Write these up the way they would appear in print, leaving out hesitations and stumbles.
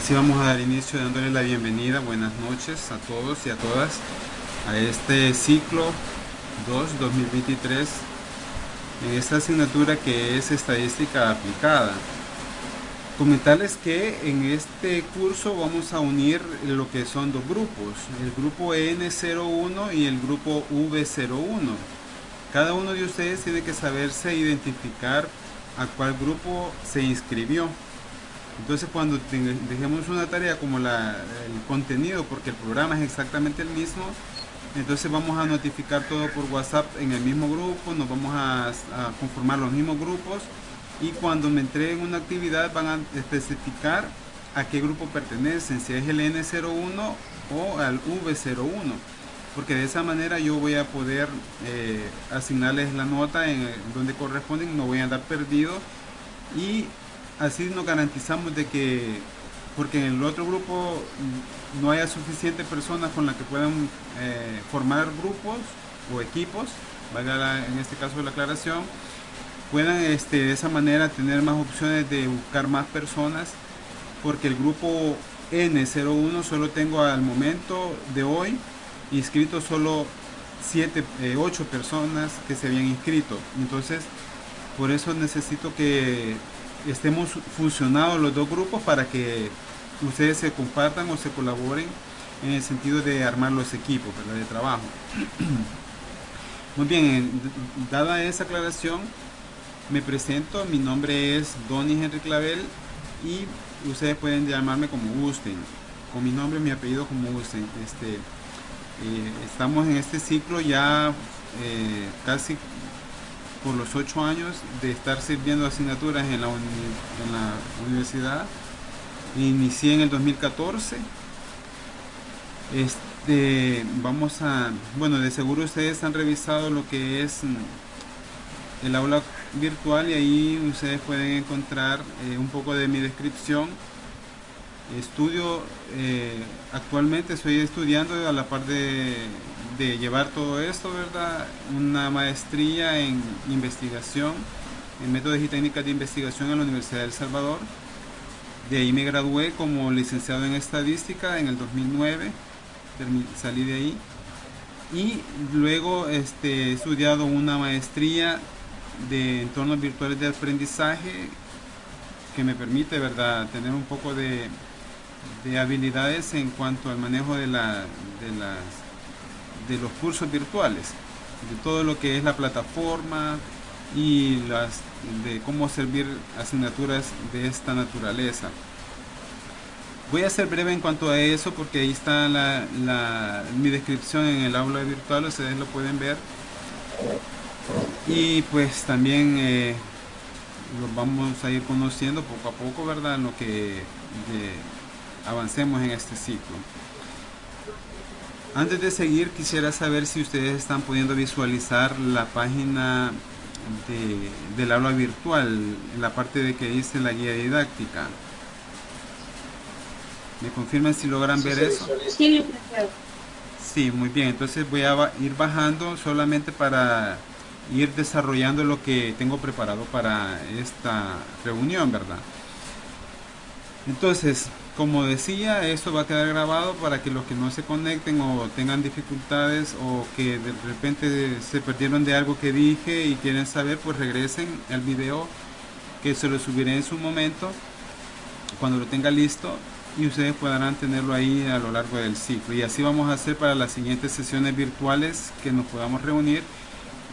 Así vamos a dar inicio dándole la bienvenida, buenas noches a todos y a todas a este ciclo 2023 en esta asignatura que es estadística aplicada. Comentarles que en este curso vamos a unir lo que son dos grupos, el grupo N01 y el grupo V01. Cada uno de ustedes tiene que saberse identificar a cuál grupo se inscribió. Entonces cuando dejemos una tarea como el contenido, porque el programa es exactamente el mismo, entonces vamos a notificar todo por WhatsApp en el mismo grupo, nos vamos a conformar los mismos grupos y cuando me entreguen una actividad van a especificar a qué grupo pertenecen, si es el N01 o al V01, porque de esa manera yo voy a poder asignarles la nota en donde corresponden, no voy a andar perdido y así nos garantizamos de que, porque en el otro grupo no haya suficientes personas con las que puedan formar grupos o equipos, valga en este caso la aclaración, puedan de esa manera tener más opciones de buscar más personas, porque el grupo N01 solo tengo al momento de hoy inscritos solo 8 personas que se habían inscrito. Entonces, por eso necesito que estemos fusionados los dos grupos para que ustedes se compartan o se colaboren en el sentido de armar los equipos, ¿verdad?, de trabajo. Muy bien, dada esa aclaración, me presento, mi nombre es Donny Henry Clavel y ustedes pueden llamarme como gusten, con mi nombre y mi apellido como gusten. Estamos en este ciclo ya casi por los 8 años de estar sirviendo asignaturas en la universidad. Inicié en el 2014. Bueno, de seguro ustedes han revisado lo que es el aula virtual y ahí ustedes pueden encontrar un poco de mi descripción. Actualmente estoy estudiando a la par de llevar todo esto, ¿verdad? Una maestría en investigación, en métodos y técnicas de investigación en la Universidad de El Salvador. De ahí me gradué como licenciado en estadística en el 2009, salí de ahí. Y luego he estudiado una maestría de entornos virtuales de aprendizaje que me permite, ¿verdad?, tener un poco de habilidades en cuanto al manejo de los cursos virtuales, de todo lo que es la plataforma y de cómo servir asignaturas de esta naturaleza. Voy a ser breve en cuanto a eso porque ahí está mi descripción en el aula virtual, ustedes lo pueden ver. Y pues también los vamos a ir conociendo poco a poco, ¿verdad?, en lo que avancemos en este ciclo. Antes de seguir, quisiera saber si ustedes están pudiendo visualizar la página del aula virtual, en la parte de que dice la guía didáctica. ¿Me confirman si logran ver eso? Sí, Sí, muy bien. Entonces voy a ir bajando solamente para ir desarrollando lo que tengo preparado para esta reunión, ¿verdad? Entonces, como decía, esto va a quedar grabado para que los que no se conecten o tengan dificultades o que de repente se perdieron de algo que dije y quieren saber, pues regresen al video que se lo subiré en su momento cuando lo tenga listo y ustedes podrán tenerlo ahí a lo largo del ciclo. Y así vamos a hacer para las siguientes sesiones virtuales que nos podamos reunir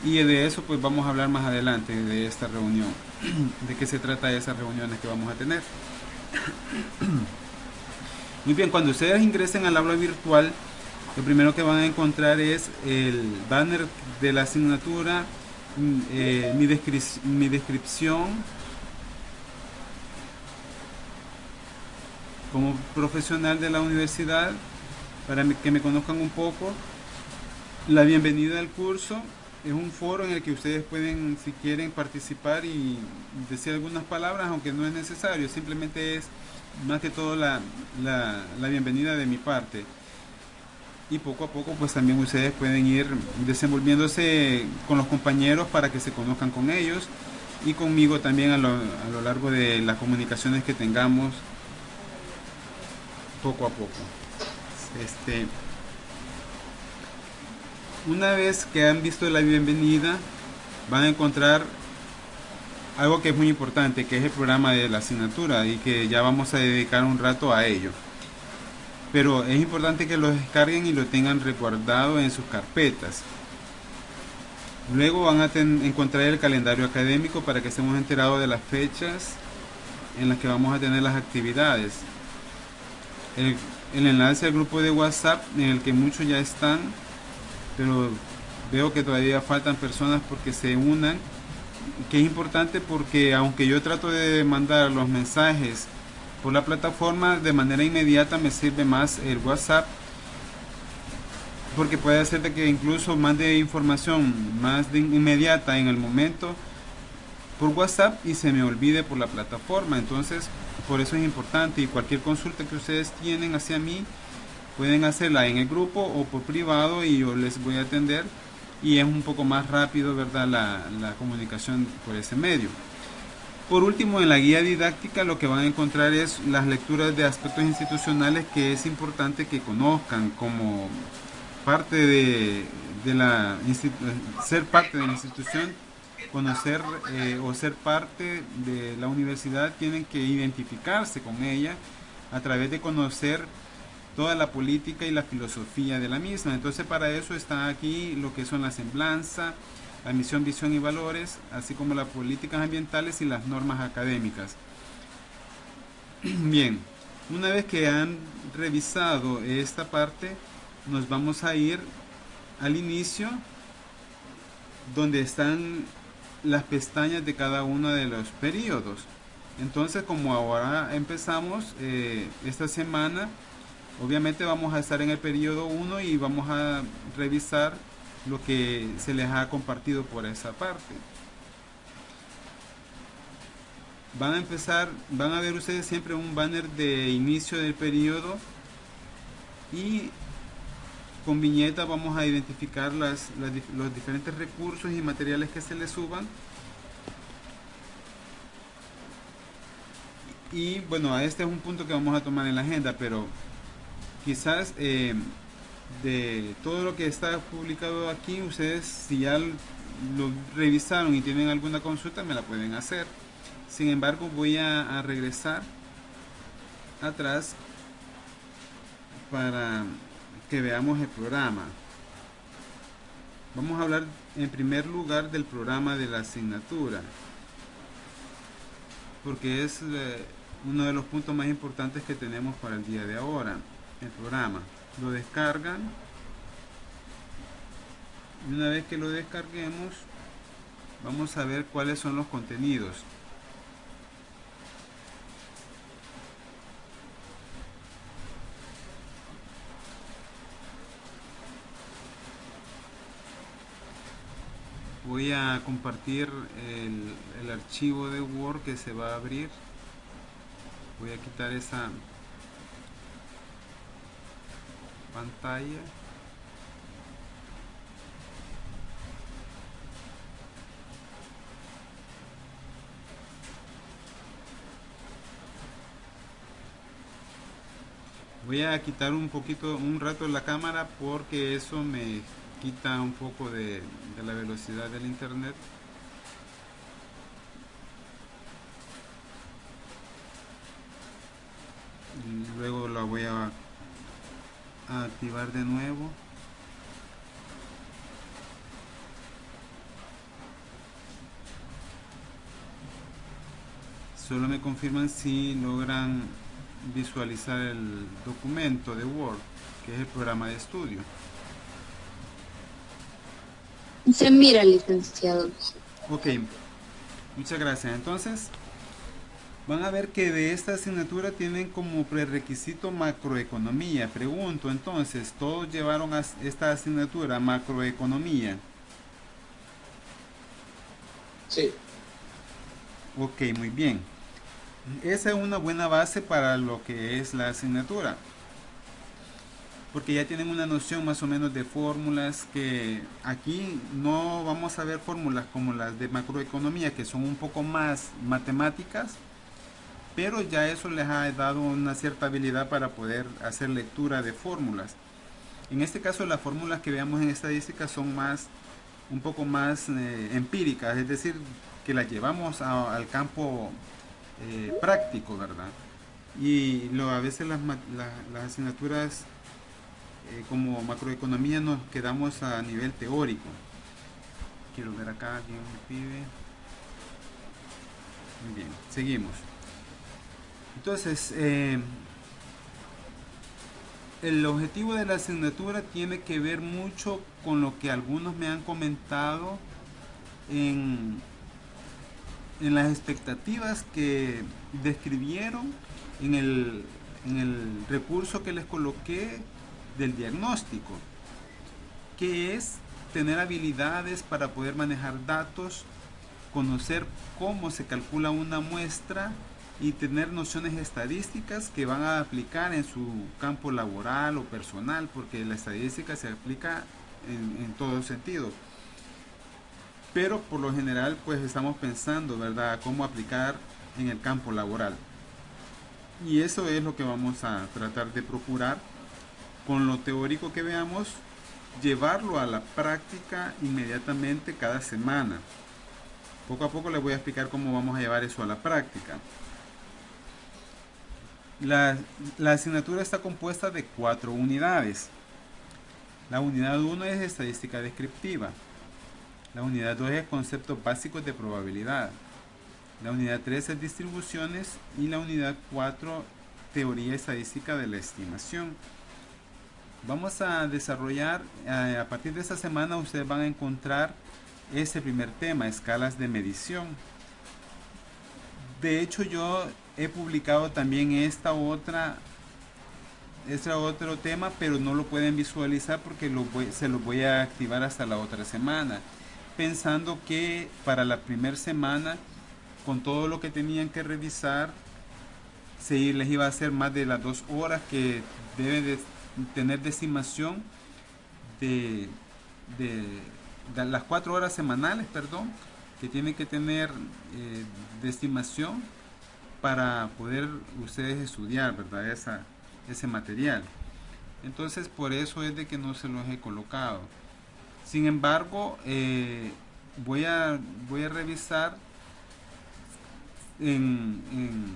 y de eso pues vamos a hablar más adelante de esta reunión, de qué se trata de esas reuniones que vamos a tener. Muy bien, cuando ustedes ingresen al aula virtual, lo primero que van a encontrar es el banner de la asignatura, mi descripción como profesional de la universidad, para que me conozcan un poco. La bienvenida al curso es un foro en el que ustedes pueden, si quieren, participar y decir algunas palabras, aunque no es necesario, simplemente es más que todo la bienvenida de mi parte. Y poco a poco pues también ustedes pueden ir desenvolviéndose con los compañeros para que se conozcan con ellos y conmigo también a lo largo de las comunicaciones que tengamos poco a poco. Este, una vez que han visto la bienvenida, van a encontrar algo que es muy importante, que es el programa de la asignatura y que ya vamos a dedicar un rato a ello. Pero es importante que lo descarguen y lo tengan resguardado en sus carpetas. Luego van a encontrar el calendario académico para que estemos enterados de las fechas en las que vamos a tener las actividades. El enlace al grupo de WhatsApp en el que muchos ya están, pero veo que todavía faltan personas porque se unan, que es importante porque aunque yo trato de mandar los mensajes por la plataforma de manera inmediata, me sirve más el WhatsApp, porque puede ser de que incluso mande información más inmediata en el momento por WhatsApp y se me olvide por la plataforma. Entonces por eso es importante, y cualquier consulta que ustedes tienen hacia mí pueden hacerla en el grupo o por privado y yo les voy a atender, y es un poco más rápido, ¿verdad?, la comunicación por ese medio. Por último, en la guía didáctica lo que van a encontrar es las lecturas de aspectos institucionales que es importante que conozcan como parte ser parte de la institución, conocer o ser parte de la universidad. Tienen que identificarse con ella a través de conocer toda la política y la filosofía de la misma. Entonces para eso está aquí lo que son la semblanza, la misión, visión y valores, así como las políticas ambientales y las normas académicas. Bien, una vez que han revisado esta parte, nos vamos a ir al inicio, donde están las pestañas de cada uno de los periodos. Entonces, como ahora empezamos esta semana, obviamente vamos a estar en el periodo 1 y vamos a revisar lo que se les ha compartido por esa parte. Van a empezar, van a ver ustedes siempre un banner de inicio del periodo, y con viñeta vamos a identificar los diferentes recursos y materiales que se les suban. Y bueno, este es un punto que vamos a tomar en la agenda, pero quizás de todo lo que está publicado aquí, ustedes si ya lo revisaron y tienen alguna consulta, me la pueden hacer. Sin embargo, voy a regresar atrás para que veamos el programa. Vamos a hablar en primer lugar del programa de la asignatura, porque es uno de los puntos más importantes que tenemos para el día de ahora. El programa lo descargan, y una vez que lo descarguemos vamos a ver cuáles son los contenidos. Voy a compartir el archivo de Word que se va a abrir. Voy a quitar esa pantalla. Voy a quitar un rato la cámara, porque eso me quita un poco de la velocidad del internet. Y luego la voy a activar de nuevo. Solo me confirman si logran visualizar el documento de Word, que es el programa de estudio. Se mira, licenciado. Ok, muchas gracias. Entonces, van a ver que de esta asignatura tienen como prerequisito macroeconomía. Pregunto, entonces, ¿todos llevaron a esta asignatura macroeconomía? Sí. Ok, muy bien. Esa es una buena base para lo que es la asignatura, porque ya tienen una noción más o menos de fórmulas, que aquí no vamos a ver fórmulas como las de macroeconomía, que son un poco más matemáticas, pero ya eso les ha dado una cierta habilidad para poder hacer lectura de fórmulas. En este caso, las fórmulas que veamos en estadística son un poco más empíricas, es decir, que las llevamos al campo práctico, ¿verdad? Y a veces las asignaturas como macroeconomía nos quedamos a nivel teórico. Quiero ver acá quién me pide. Muy bien, seguimos. Entonces, el objetivo de la asignatura tiene que ver mucho con lo que algunos me han comentado en, en las expectativas que describieron en el recurso que les coloqué del diagnóstico, que es tener habilidades para poder manejar datos, conocer cómo se calcula una muestra y tener nociones estadísticas que van a aplicar en su campo laboral o personal, porque la estadística se aplica en todos sentidos. Pero por lo general pues estamos pensando, ¿verdad?, cómo aplicar en el campo laboral. Y eso es lo que vamos a tratar de procurar con lo teórico que veamos, llevarlo a la práctica inmediatamente cada semana. Poco a poco les voy a explicar cómo vamos a llevar eso a la práctica. La asignatura está compuesta de 4 unidades. La unidad 1 es estadística descriptiva. La unidad 2 es conceptos básicos de probabilidad. La unidad 3 es distribuciones y la unidad 4 teoría estadística de la estimación. Vamos a desarrollar, a partir de esta semana ustedes van a encontrar ese primer tema, escalas de medición. De hecho, yo he publicado también este otro tema, pero no lo pueden visualizar porque se los voy a activar hasta la otra semana, pensando que para la primera semana, con todo lo que tenían que revisar, les iba a hacer más de las 2 horas que debe de tener de estimación de las 4 horas semanales, perdón, que tienen que tener de estimación para poder ustedes estudiar, ¿verdad?, ese material. Entonces por eso es de que no se los he colocado. Sin embargo, voy a revisar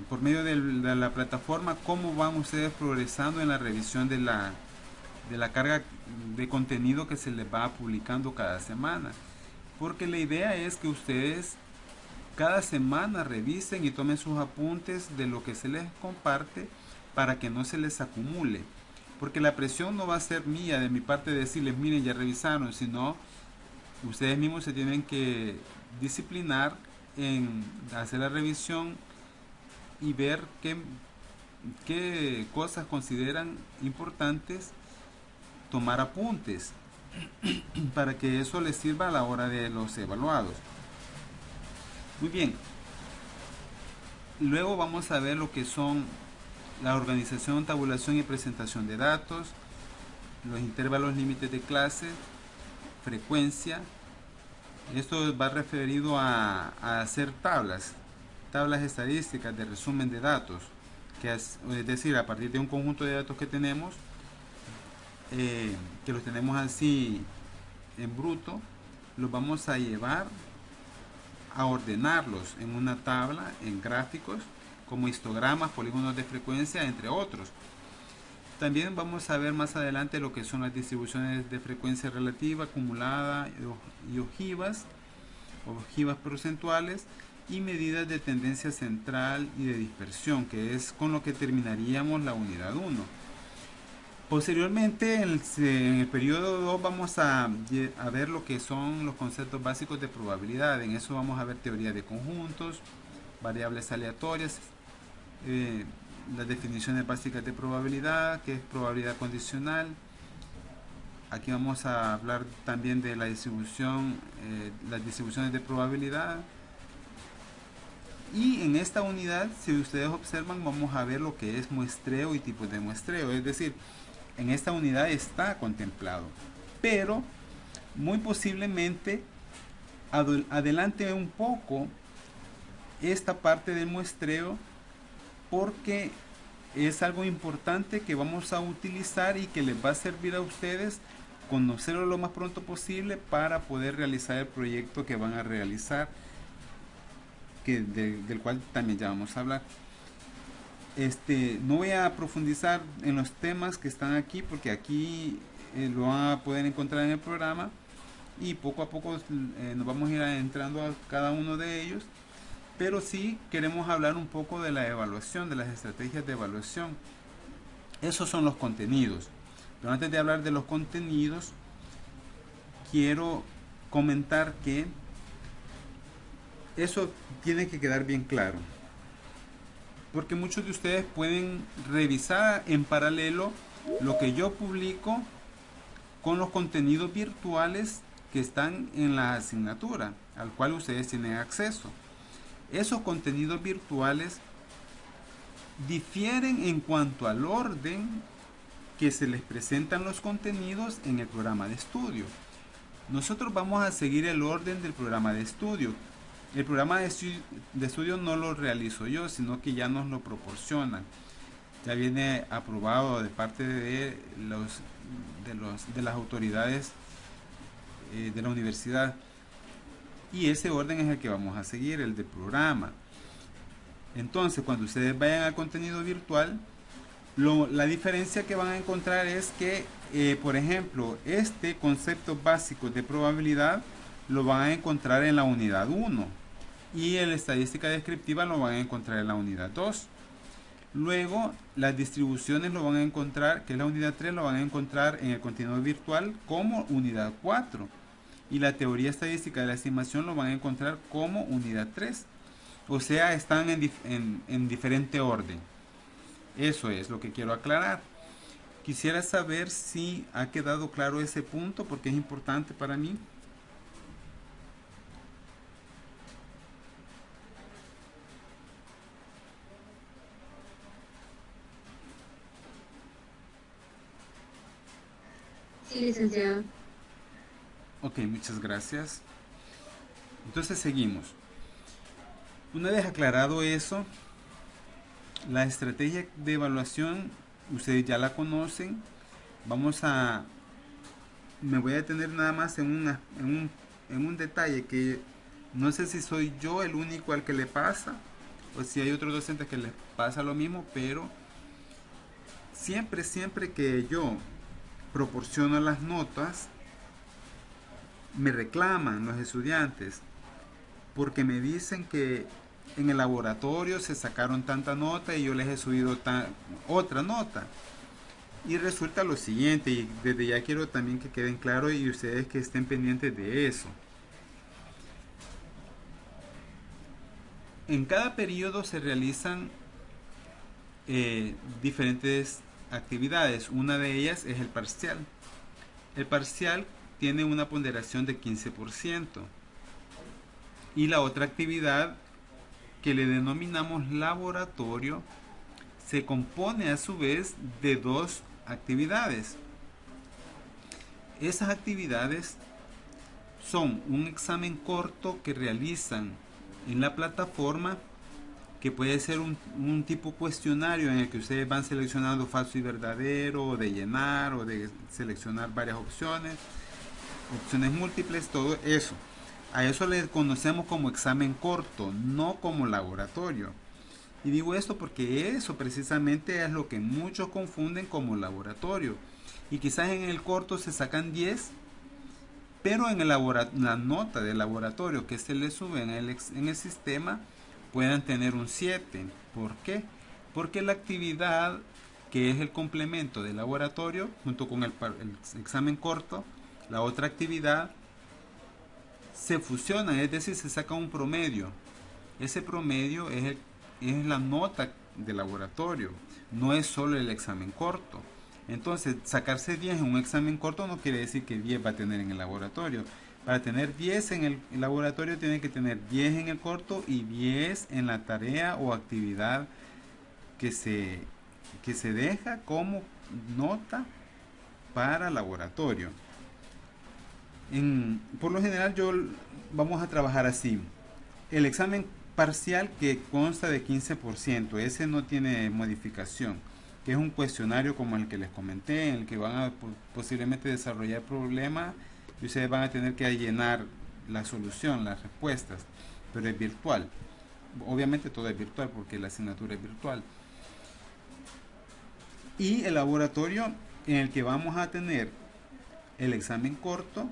por medio de la plataforma cómo van ustedes progresando en la revisión de la carga de contenido que se les va publicando cada semana, porque la idea es que ustedes cada semana revisen y tomen sus apuntes de lo que se les comparte para que no se les acumule, porque la presión no va a ser mía de mi parte de decirles miren ya revisaron, sino ustedes mismos se tienen que disciplinar en hacer la revisión y ver qué cosas consideran importantes, tomar apuntes para que eso les sirva a la hora de los evaluados. Muy bien, luego vamos a ver lo que son la organización, tabulación y presentación de datos, los intervalos límites de clase, frecuencia. Esto va referido a hacer tablas estadísticas de resumen de datos, es decir, a partir de un conjunto de datos que tenemos, que los tenemos así en bruto, los vamos a llevar a ordenarlos en una tabla, en gráficos, como histogramas, polígonos de frecuencia, entre otros. También vamos a ver más adelante lo que son las distribuciones de frecuencia relativa, acumulada y ojivas porcentuales, y medidas de tendencia central y de dispersión, que es con lo que terminaríamos la unidad 1. Posteriormente, en el periodo 2 vamos a ver lo que son los conceptos básicos de probabilidad. En eso vamos a ver teoría de conjuntos, variables aleatorias, las definiciones básicas de probabilidad, que es probabilidad condicional. Aquí vamos a hablar también de la distribución, las distribuciones de probabilidad. Y en esta unidad, si ustedes observan, vamos a ver lo que es muestreo y tipos de muestreo. Es decir, en esta unidad está contemplado, pero muy posiblemente adelante un poco esta parte del muestreo porque es algo importante que vamos a utilizar y que les va a servir a ustedes conocerlo lo más pronto posible para poder realizar el proyecto que van a realizar, del cual también ya vamos a hablar. No voy a profundizar en los temas que están aquí porque aquí lo van a poder encontrar en el programa y poco a poco nos vamos a ir adentrando a cada uno de ellos, pero sí queremos hablar un poco de la evaluación, de las estrategias de evaluación. Esos son los contenidos. Pero antes de hablar de los contenidos, quiero comentar que eso tiene que quedar bien claro, porque muchos de ustedes pueden revisar en paralelo lo que yo publico con los contenidos virtuales que están en la asignatura, al cual ustedes tienen acceso. Esos contenidos virtuales difieren en cuanto al orden que se les presentan los contenidos en el programa de estudio. Nosotros vamos a seguir el orden del programa de estudio. El programa de estudio no lo realizo yo, sino que ya nos lo proporcionan. Ya viene aprobado de parte de las autoridades de la universidad. Y ese orden es el que vamos a seguir, el del programa. Entonces, cuando ustedes vayan al contenido virtual, la diferencia que van a encontrar es que, por ejemplo, este concepto básico de probabilidad lo van a encontrar en la unidad 1 y en la estadística descriptiva lo van a encontrar en la unidad 2. Luego, las distribuciones lo van a encontrar, que es la unidad 3, lo van a encontrar en el contenido virtual como unidad 4. Y la teoría estadística de la estimación lo van a encontrar como unidad 3. O sea, están en diferente orden. Eso es lo que quiero aclarar. Quisiera saber si ha quedado claro ese punto porque es importante para mí. Sí, licenciado. Ok, muchas gracias. Entonces seguimos. Una vez aclarado eso, la estrategia de evaluación ustedes ya la conocen. Me voy a detener nada más en un detalle que no sé si soy yo el único al que le pasa o si hay otros docentes que les pasa lo mismo, pero siempre que yo proporciono las notas, me reclaman los estudiantes porque me dicen que en el laboratorio se sacaron tanta nota y yo les he subido otra nota. Y resulta lo siguiente, y desde ya quiero también que queden claros y ustedes que estén pendientes de eso. En cada periodo se realizan diferentes actividades. Una de ellas es el parcial. El parcial tiene una ponderación de 15%. Y la otra actividad, que le denominamos laboratorio, se compone a su vez de dos actividades. Esas actividades son un examen corto que realizan en la plataforma, que puede ser un tipo cuestionario en el que ustedes van seleccionando falso y verdadero, o de llenar, o de seleccionar varias opciones múltiples, todo eso. A eso le conocemos como examen corto, no como laboratorio. Y digo esto porque eso precisamente es lo que muchos confunden como laboratorio. Y quizás en el corto se sacan 10, pero en la nota del laboratorio que se le sube en el sistema puedan tener un 7. ¿Por qué? Porque la actividad que es el complemento del laboratorio junto con el examen corto, la otra actividad, se fusionan, es decir, se saca un promedio. Ese promedio es la nota de laboratorio, no es solo el examen corto. Entonces, sacarse 10 en un examen corto no quiere decir que 10 va a tener en el laboratorio. Para tener 10 en el laboratorio tiene que tener 10 en el corto y 10 en la tarea o actividad que se deja como nota para laboratorio. Por lo general vamos a trabajar así. El examen parcial que consta de 15%, ese no tiene modificación, que es un cuestionario como el que les comenté, en el que van a posiblemente desarrollar problemas y ustedes van a tener que llenar la solución, las respuestas, pero es virtual. Obviamente todo es virtual porque la asignatura es virtual. Y el laboratorio en el que vamos a tener el examen corto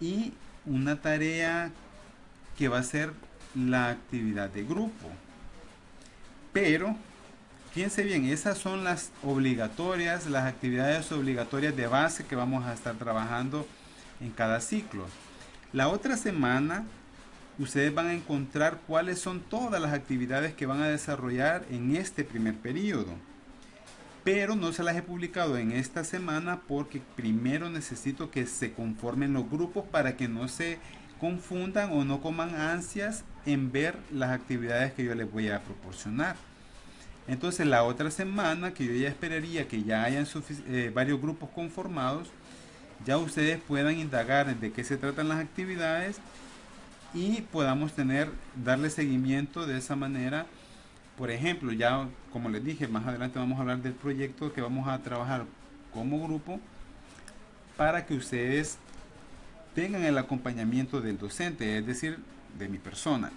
y una tarea que va a ser la actividad de grupo. Pero, fíjense bien, esas son las obligatorias, las actividades obligatorias de base que vamos a estar trabajando en cada ciclo. La otra semana, ustedes van a encontrar cuáles son todas las actividades que van a desarrollar en este primer periodo. Pero no se las he publicado en esta semana porque primero necesito que se conformen los grupos para que no se confundan o no coman ansias en ver las actividades que yo les voy a proporcionar. Entonces la otra semana, que yo ya esperaría que ya hayan varios grupos conformados, ya ustedes puedan indagar de qué se tratan las actividades y podamos darle seguimiento de esa manera. Por ejemplo, ya como les dije, más adelante vamos a hablar del proyecto que vamos a trabajar como grupo para que ustedes tengan el acompañamiento del docente, es decir, de mi persona.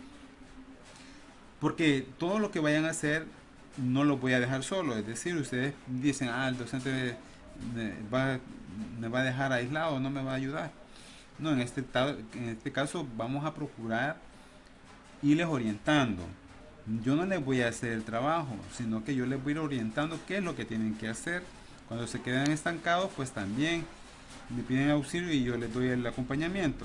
Porque todo lo que vayan a hacer no lo voy a dejar solo, es decir, ustedes dicen, el docente me va a dejar aislado, no me va a ayudar. No, en este caso vamos a procurar irles orientando. Yo no les voy a hacer el trabajo, sino que yo les voy a ir orientando qué es lo que tienen que hacer. Cuando se quedan estancados, pues también me piden auxilio y yo les doy el acompañamiento.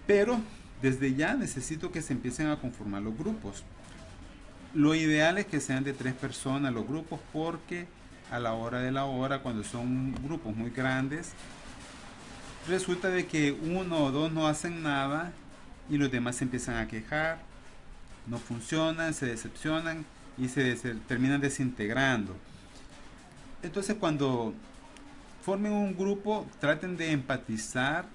Pero desde ya necesito que se empiecen a conformar los grupos. Lo ideal es que sean de 3 personas los grupos, porque a la hora de la hora, cuando son grupos muy grandes, resulta de que uno o dos no hacen nada y los demás se empiezan a quejar, no funcionan, se decepcionan y se terminan desintegrando. Entonces, cuando formen un grupo, traten de empatizar.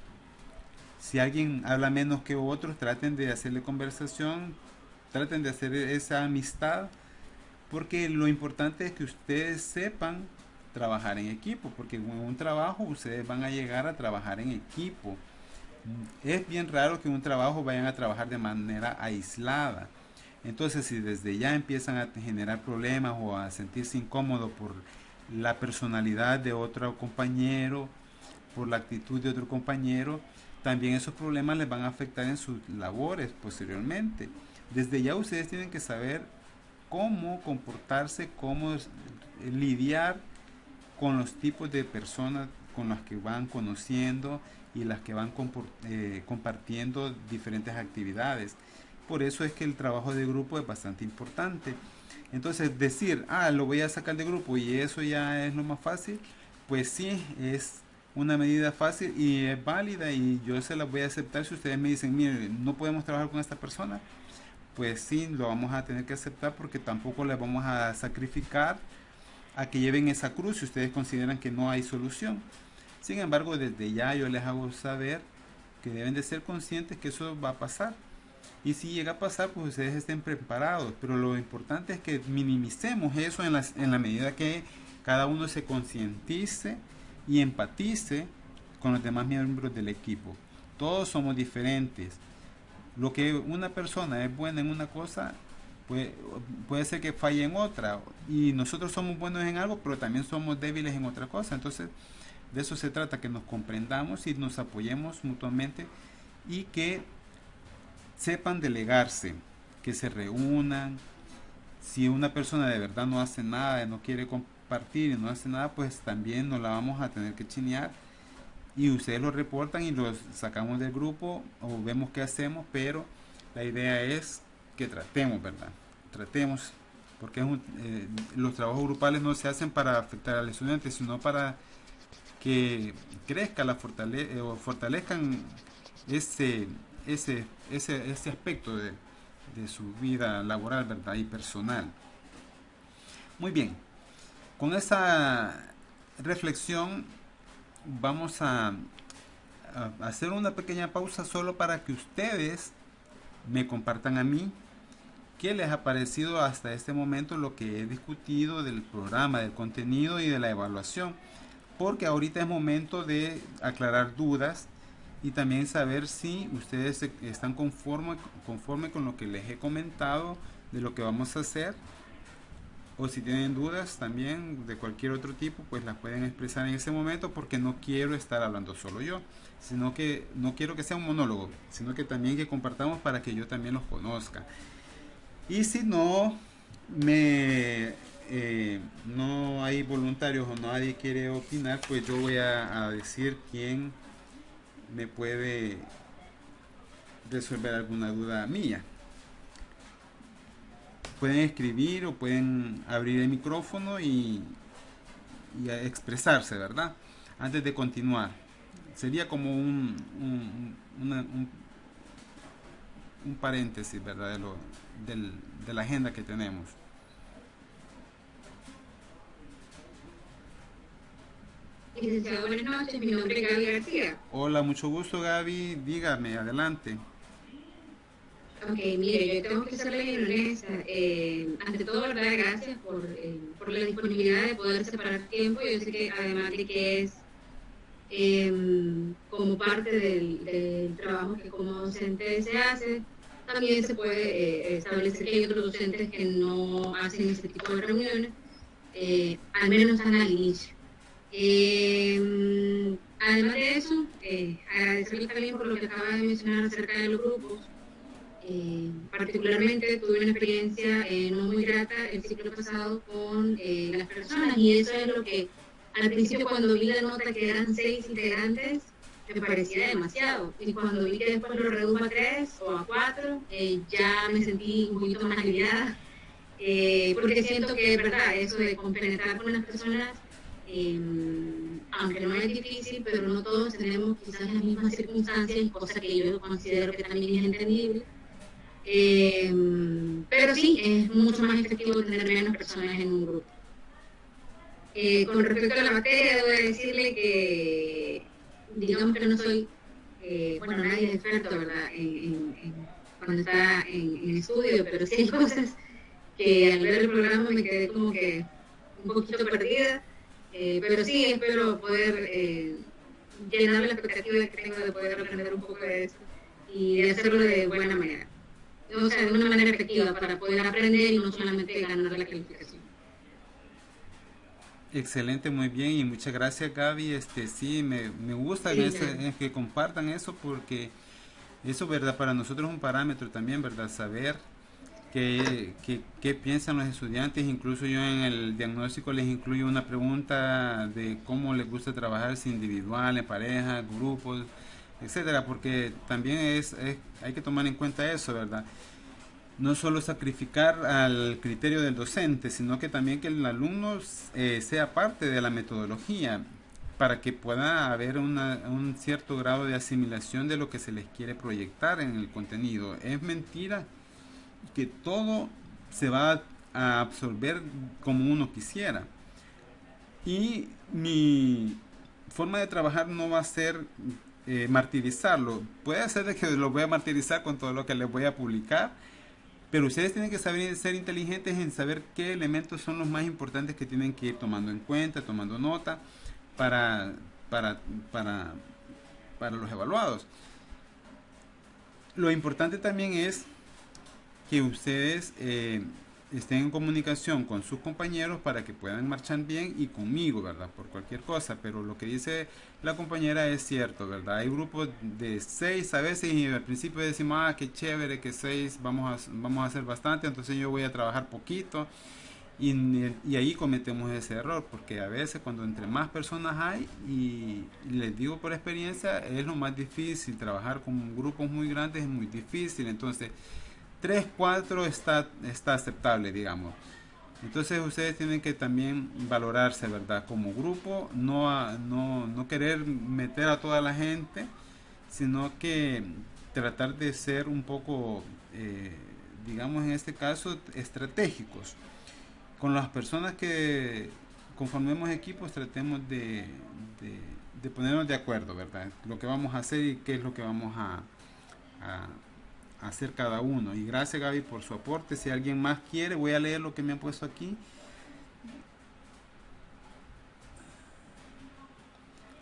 Si alguien habla menos que otros, traten de hacerle conversación, traten de hacer esa amistad, porque lo importante es que ustedes sepan trabajar en equipo, porque en un trabajo ustedes van a llegar a trabajar en equipo. Es bien raro que en un trabajo vayan a trabajar de manera aislada. Entonces, si desde ya empiezan a generar problemas o a sentirse incómodos por la personalidad de otro compañero, por la actitud de otro compañero, también esos problemas les van a afectar en sus labores posteriormente. Desde ya ustedes tienen que saber cómo comportarse, cómo lidiar con los tipos de personas con las que van conociendo y las que van compartiendo diferentes actividades. Por eso es que el trabajo de grupo es bastante importante. Entonces decir, lo voy a sacar de grupo y eso ya es lo más fácil, pues sí, es una medida fácil y es válida y yo se la voy a aceptar si ustedes me dicen, mire, no podemos trabajar con esta persona. Pues sí, lo vamos a tener que aceptar porque tampoco les vamos a sacrificar a que lleven esa cruz si ustedes consideran que no hay solución. Sin embargo, desde ya yo les hago saber que deben de ser conscientes que eso va a pasar. Y si llega a pasar, pues ustedes estén preparados. Pero lo importante es que minimicemos eso en la medida que cada uno se concientice y empatice con los demás miembros del equipo. Todos somos diferentes. Lo que una persona es buena en una cosa, puede ser que falle en otra. Y nosotros somos buenos en algo, pero también somos débiles en otra cosa. Entonces, de eso se trata, que nos comprendamos y nos apoyemos mutuamente y que sepan delegarse, que se reúnan. Si una persona de verdad no hace nada, no quiere compartir y no hace nada, pues también nos la vamos a tener que chinear y ustedes lo reportan y los sacamos del grupo o vemos qué hacemos, pero la idea es que tratemos, ¿verdad? Tratemos, porque los trabajos grupales no se hacen para afectar al estudiante, sino para que crezca o fortalezcan ese aspecto de su vida laboral, ¿verdad? Y personal. Muy bien, con esa reflexión vamos a hacer una pequeña pausa solo para que ustedes me compartan a mí qué les ha parecido hasta este momento lo que he discutido del programa, del contenido y de la evaluación, porque ahorita es momento de aclarar dudas y también saber si ustedes están conforme con lo que les he comentado de lo que vamos a hacer, o si tienen dudas también de cualquier otro tipo, pues las pueden expresar en ese momento, porque no quiero estar hablando solo yo, sino que no quiero que sea un monólogo, sino que también que compartamos para que yo también los conozca. Y si no no hay voluntarios o nadie quiere opinar, pues yo voy a decir quién me puede resolver alguna duda mía. Pueden escribir o pueden abrir el micrófono y a expresarse, ¿verdad? Antes de continuar. Sería como un paréntesis, ¿verdad? De la agenda que tenemos. Licenciado, buenas noches. Mi nombre es Gaby García. Hola, mucho gusto, Gaby. Dígame, adelante. Ok, mire, yo tengo que serle bien honesta. Ante todo, ¿verdad? Gracias por la disponibilidad de poder separar tiempo. Yo sé que además de que es como parte del trabajo que como docente se hace, también se puede establecer que hay otros docentes que no hacen este tipo de reuniones, al menos están al inicio. Además de eso, agradecerle también por lo que acaba de mencionar acerca de los grupos. Particularmente tuve una experiencia no muy grata el ciclo pasado con las personas, y eso es lo que al principio, cuando vi la nota que eran 6 integrantes, me parecía demasiado, y cuando vi que después lo redujo a 3 o a 4, ya me sentí un poquito más aliviada, porque siento que es verdad, eso de compenetrar con las personas, eh, aunque no es difícil, pero no todos tenemos quizás las mismas circunstancias, cosa que yo considero que también es entendible. Eh, pero sí, es mucho más efectivo tener menos personas en un grupo. Con respecto a la materia, debo decirle que, digamos que no soy, bueno, nadie es experto, ¿verdad?, cuando está en estudio, pero sí hay cosas que al ver el programa me quedé como que un poquito perdida, pero sí espero poder llenar la expectativa que tengo de poder aprender un poco de esto y de hacerlo de buena manera, o sea, de una manera efectiva para poder aprender y no solamente ganar la calificación. Excelente, muy bien y muchas gracias, Gaby. Sí, me gusta Sí, nada. que compartan eso, porque eso, verdad, para nosotros es un parámetro también, verdad, saber qué piensan los estudiantes. Incluso yo en el diagnóstico les incluyo una pregunta de cómo les gusta trabajar, si individual, en pareja, grupos, etcétera, porque también hay que tomar en cuenta eso, verdad. No solo sacrificar al criterio del docente, sino que también que el alumno sea parte de la metodología, para que pueda haber un cierto grado de asimilación de lo que se les quiere proyectar en el contenido. Es mentira que todo se va a absorber como uno quisiera. Y mi forma de trabajar no va a ser martirizarlo. Puede ser de que lo voy a martirizar con todo lo que les voy a publicar, pero ustedes tienen que saber ser inteligentes en saber qué elementos son los más importantes que tienen que ir tomando en cuenta, tomando nota para, para, para, para los evaluados. Lo importante también es que ustedes estén en comunicación con sus compañeros para que puedan marchar bien, y conmigo, ¿verdad? Por cualquier cosa, pero lo que dice la compañera es cierto, ¿verdad? Hay grupos de 6 a veces y al principio decimos, ah, qué chévere, que 6, vamos a hacer bastante, entonces yo voy a trabajar poquito. Y ahí cometemos ese error, porque a veces cuando entre más personas hay, y les digo por experiencia, es lo más difícil. Trabajar con grupos muy grandes es muy difícil. Entonces 3 4 está aceptable, digamos. Entonces ustedes tienen que también valorarse, ¿verdad? Como grupo, no querer meter a toda la gente, sino que tratar de ser un poco, digamos en este caso, estratégicos. Con las personas que conformemos equipos, tratemos de ponernos de acuerdo, ¿verdad? Lo que vamos a hacer y qué es lo que vamos a hacer cada uno. Y gracias, Gaby, por su aporte. Si alguien más quiere, voy a leer lo que me han puesto aquí.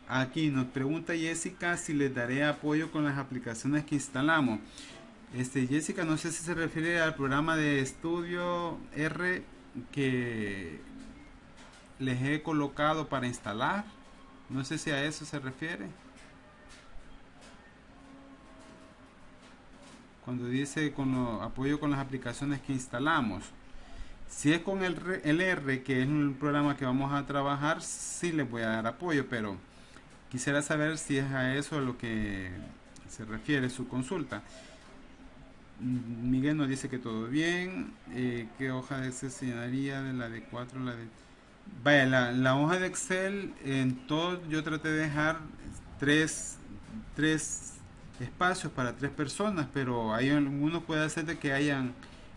Aquí nos pregunta Jessica si les daré apoyo con las aplicaciones que instalamos. Jessica, no sé si se refiere al programa de estudio R que les he colocado para instalar. No sé si a eso se refiere. Cuando dice apoyo con las aplicaciones que instalamos. Si es con el R, que es un programa que vamos a trabajar, sí les voy a dar apoyo, pero quisiera saber si es a eso a lo que se refiere su consulta. Miguel nos dice que todo bien. ¿Qué hoja de Excel se llenaría de la de 4 la de... Vaya, la hoja de Excel en todo yo traté de dejar tres, tres espacios para tres personas, pero hay algunos puede ser de que hayan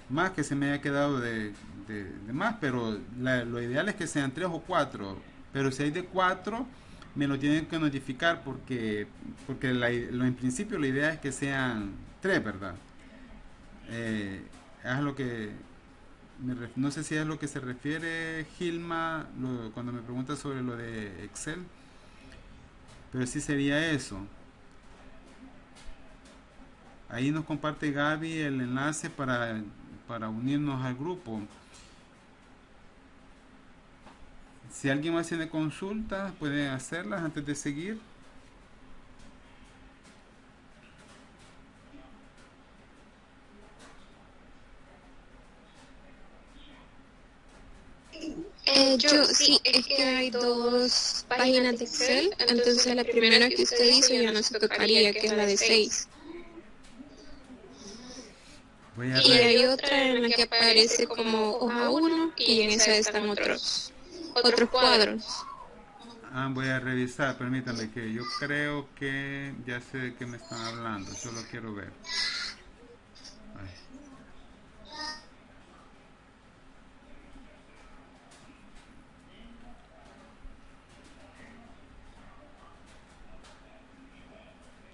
más que se me haya quedado de más, pero lo ideal es que sean tres o cuatro, pero si hay de cuatro me lo tienen que notificar porque en principio la idea es que sean tres, ¿verdad? Es lo que no sé si es lo que se refiere Gilma cuando me pregunta sobre lo de Excel, pero sí sería eso. Ahí nos comparte Gaby el enlace para unirnos al grupo. Si alguien más tiene consultas, puede hacerlas antes de seguir. Yo sí, es que hay dos páginas de Excel, entonces la primera que usted hizo ya no se tocaría, que es la de 6. Y hay otra en la que aparece como hoja 1 y en esa están otros cuadros. Voy a revisar, permítame que yo creo que ya sé de qué me están hablando, solo quiero ver. Ay.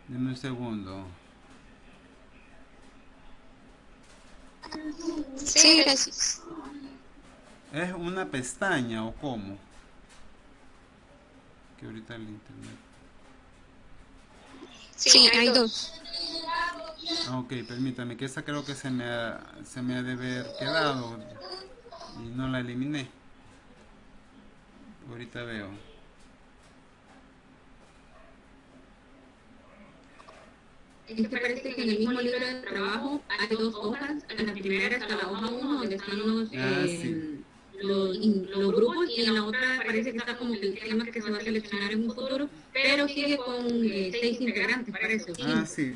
Deme un segundo. Sí, gracias. ¿Es una pestaña o cómo? Que ahorita el internet. Sí, hay dos. Ok, permítame, que esa creo que se me ha de haber quedado y no la eliminé. Ahorita veo. Es que parece que en el mismo libro de trabajo hay dos hojas. En la primera está la hoja 1, donde están Sí. los grupos, y en la otra parece que está como que el tema que se va a seleccionar en un futuro, pero sigue con 6 integrantes, parece. Sí,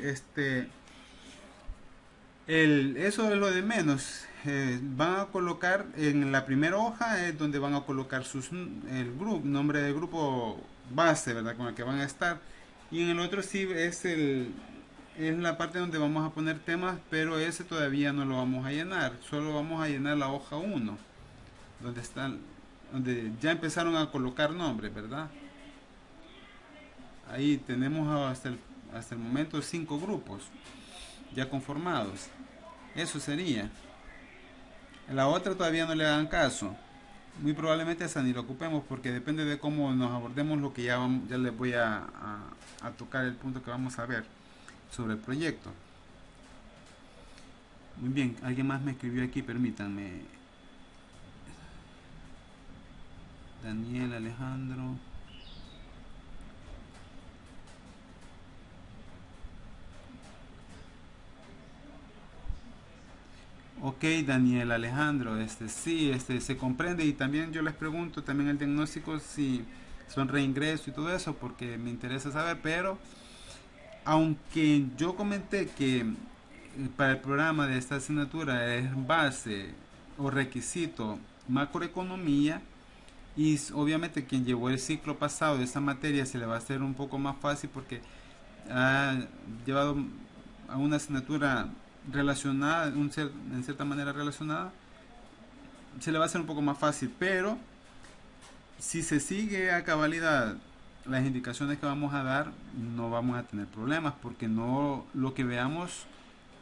eso es lo de menos. Van a colocar en la primera hoja es donde van a colocar nombre del grupo base, ¿verdad? Con el que van a estar. Y en el otro sí es la parte donde vamos a poner temas, pero ese todavía no lo vamos a llenar. Solo vamos a llenar la hoja 1, donde ya empezaron a colocar nombres, ¿verdad? Ahí tenemos hasta el momento 5 grupos ya conformados. Eso sería. La otra todavía no le hagan caso. Muy probablemente esa ni lo ocupemos porque depende de cómo nos abordemos lo que ya les voy a tocar el punto que vamos a ver sobre el proyecto. Muy bien, alguien más me escribió aquí, permítanme. Daniel Alejandro. Ok, Daniel Alejandro, sí, se comprende y también yo les pregunto también el diagnóstico si son reingreso y todo eso porque me interesa saber, pero aunque yo comenté que para el programa de esta asignatura es base o requisito macroeconomía y obviamente quien llevó el ciclo pasado de esa materia se le va a hacer un poco más fácil porque ha llevado a una asignatura relacionada, en cierta manera relacionada, se le va a hacer un poco más fácil, pero si se sigue a cabalidad las indicaciones que vamos a dar, no vamos a tener problemas, porque no lo que veamos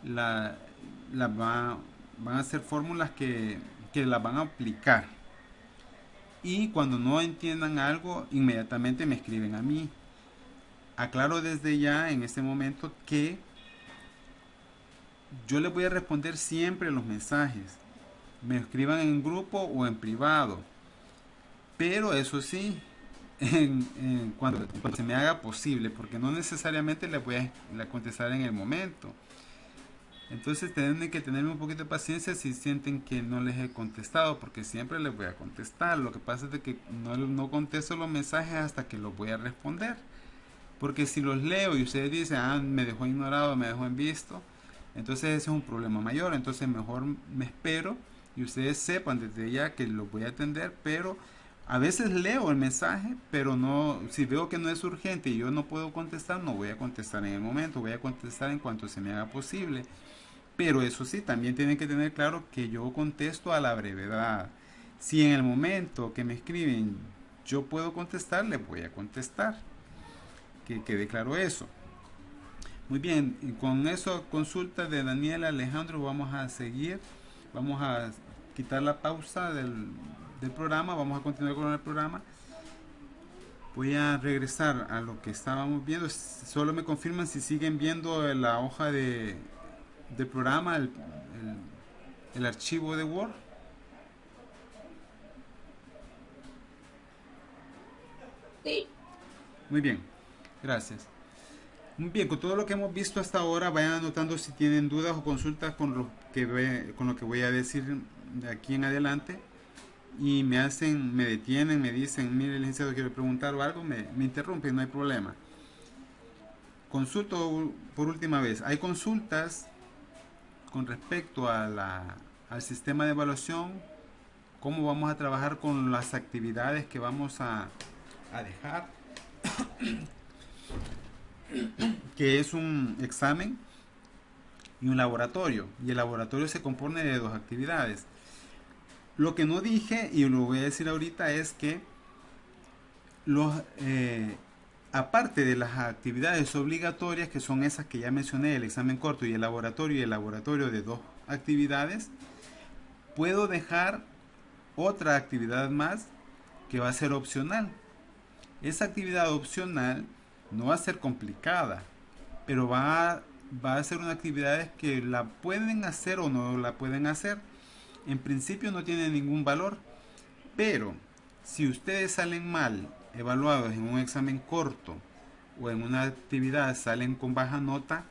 la, van a ser fórmulas que las van a aplicar. Y cuando no entiendan algo, inmediatamente me escriben a mí. Aclaro desde ya en este momento que yo les voy a responder siempre los mensajes, me escriban en grupo o en privado, pero eso sí, cuando se me haga posible, porque no necesariamente les voy a contestar en el momento. Entonces tienen que tenerme un poquito de paciencia si sienten que no les he contestado, porque siempre les voy a contestar. Lo que pasa es que no contesto los mensajes hasta que los voy a responder. Porque si los leo y ustedes dicen, me dejó ignorado, me dejó en visto, entonces ese es un problema mayor. Entonces mejor me espero y ustedes sepan desde ya que los voy a atender, pero a veces leo el mensaje, pero no, si veo que no es urgente y yo no puedo contestar, no voy a contestar en el momento, voy a contestar en cuanto se me haga posible. Pero eso sí, también tienen que tener claro que yo contesto a la brevedad. Si en el momento que me escriben yo puedo contestar, les voy a contestar. Que quede claro eso. Muy bien, y con eso consulta de Daniela Alejandro vamos a seguir. Vamos a quitar la pausa del programa, vamos a continuar con el programa. Voy a regresar a lo que estábamos viendo. Solo me confirman si siguen viendo la hoja del programa, el archivo de Word. Sí. Muy bien, gracias. Muy bien, con todo lo que hemos visto hasta ahora, vayan anotando si tienen dudas o consultas con lo que voy a decir de aquí en adelante. Y me detienen, me dicen, mire licenciado, quiero preguntar o algo, me interrumpen, no hay problema. Consulto por última vez. Hay consultas con respecto al sistema de evaluación, cómo vamos a trabajar con las actividades que vamos a dejar, que es un examen y un laboratorio. Y el laboratorio se compone de dos actividades. Lo que no dije, y lo voy a decir ahorita, es que aparte de las actividades obligatorias, que son esas que ya mencioné, el examen corto y el laboratorio de dos actividades, puedo dejar otra actividad más que va a ser opcional. Esa actividad opcional no va a ser complicada, pero va a ser una actividad que la pueden hacer o no la pueden hacer. En principio no tiene ningún valor, pero si ustedes salen mal evaluados en un examen corto o en una actividad salen con baja nota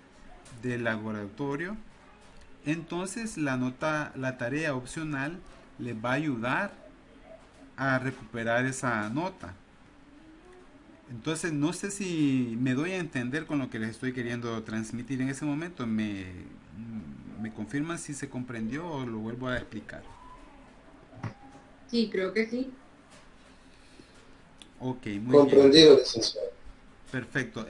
del laboratorio, entonces la tarea opcional les va a ayudar a recuperar esa nota. Entonces no sé si me doy a entender con lo que les estoy queriendo transmitir en ese momento. Me confirman si se comprendió o lo vuelvo a explicar. Sí, creo que sí. Ok, muy Comprendido, bien. licenciado. Perfecto.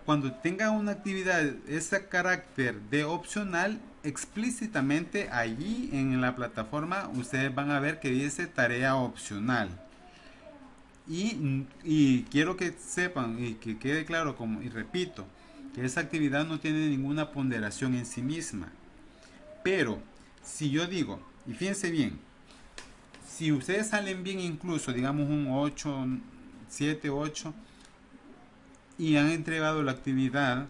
Cuando tenga una actividad, ese carácter de opcional, explícitamente allí en la plataforma ustedes van a ver que dice tarea opcional. Y quiero que sepan y que quede claro, y repito, que esa actividad no tiene ninguna ponderación en sí misma. Pero si yo digo, y fíjense bien, si ustedes salen bien incluso, digamos un 8, 7, 8, y han entregado la actividad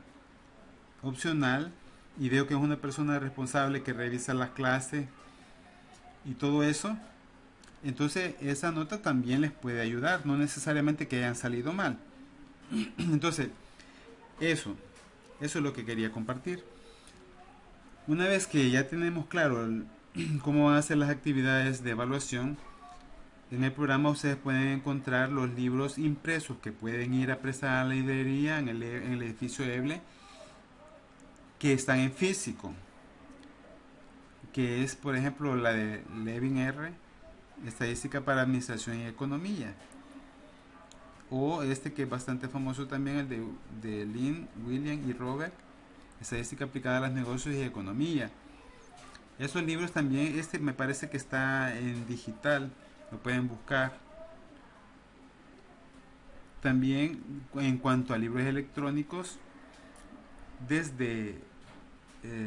opcional, y veo que es una persona responsable que revisa las clases y todo eso, entonces esa nota también les puede ayudar, no necesariamente que hayan salido mal. Entonces, eso es lo que quería compartir. Una vez que ya tenemos claro cómo van a ser las actividades de evaluación, en el programa ustedes pueden encontrar los libros impresos que pueden ir a prestar a la librería en el edificio Eble, que están en físico, que es por ejemplo la de Levin R, Estadística para Administración y Economía, o este que es bastante famoso también, el de Lynn, William y Robert, Estadística aplicada a los negocios y economía. Esos libros también, me parece que está en digital, lo pueden buscar. También en cuanto a libros electrónicos, desde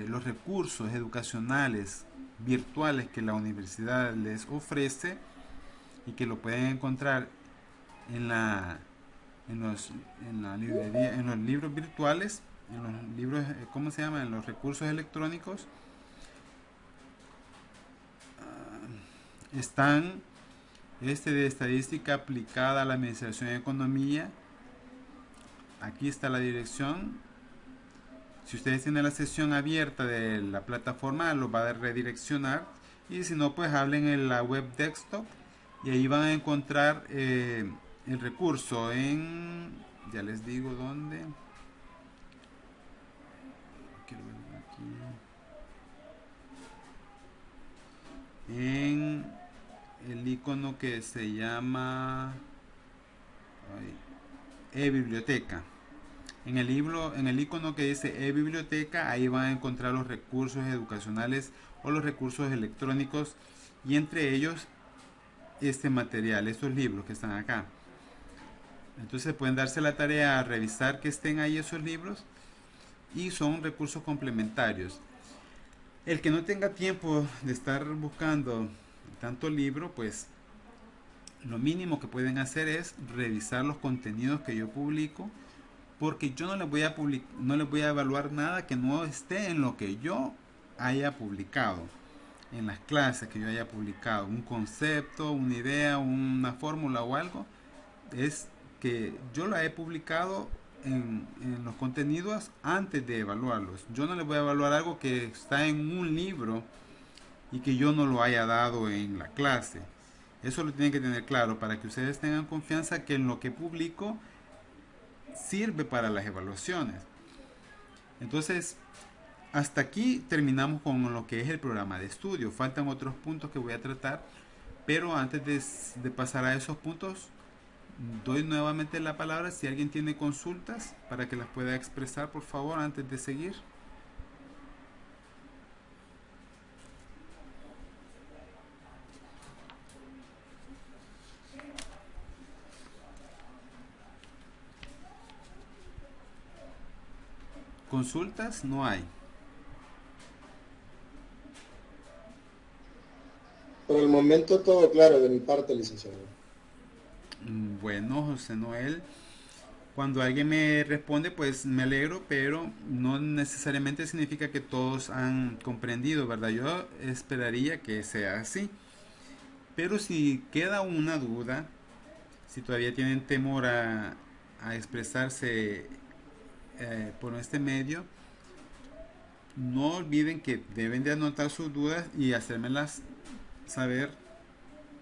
los recursos educacionales virtuales que la universidad les ofrece y que lo pueden encontrar en la librería, en los libros virtuales, en los libros, ¿cómo se llama? En los recursos electrónicos. Están de estadística aplicada a la administración y economía. Aquí está la dirección. Si ustedes tienen la sesión abierta de la plataforma, los va a redireccionar. Y si no, pues hablen en la web desktop y ahí van a encontrar el recurso en, ya les digo dónde. Quiero ver aquí. En el icono que se llama e-biblioteca. En el icono que dice e-biblioteca, ahí van a encontrar los recursos educacionales o los recursos electrónicos, y entre ellos este material, estos libros que están acá. Entonces pueden darse la tarea a revisar que estén ahí esos libros, y son recursos complementarios. El que no tenga tiempo de estar buscando tanto libro, pues lo mínimo que pueden hacer es revisar los contenidos que yo publico, porque yo no les voy a evaluar nada que no esté en lo que yo haya publicado, en las clases que yo haya publicado, un concepto, una idea, una fórmula o algo, es que yo la he publicado en los contenidos antes de evaluarlos. Yo no les voy a evaluar algo que está en un libro y que yo no lo haya dado en la clase. Eso lo tienen que tener claro para que ustedes tengan confianza que en lo que publico sirve para las evaluaciones. Entonces, hasta aquí terminamos con lo que es el programa de estudio. Faltan otros puntos que voy a tratar, pero antes de pasar a esos puntos, doy nuevamente la palabra si alguien tiene consultas para que las pueda expresar, por favor, antes de seguir. Consultas no hay. Por el momento todo claro de mi parte, licenciado. Bueno, José Noel, cuando alguien me responde, pues me alegro, pero no necesariamente significa que todos han comprendido, ¿verdad? Yo esperaría que sea así. Pero si queda una duda, si todavía tienen temor a expresarse por este medio, no olviden que deben de anotar sus dudas y hacérmelas saber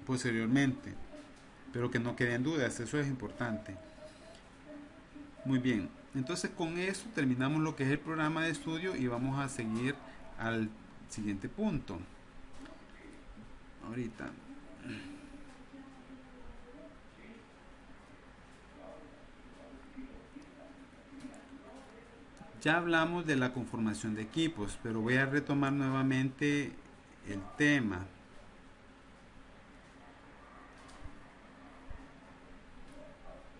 posteriormente, pero que no queden dudas, eso es importante. Muy bien, entonces con eso terminamos lo que es el programa de estudio y vamos a seguir al siguiente punto. Ahorita ya hablamos de la conformación de equipos, pero voy a retomar nuevamente el tema.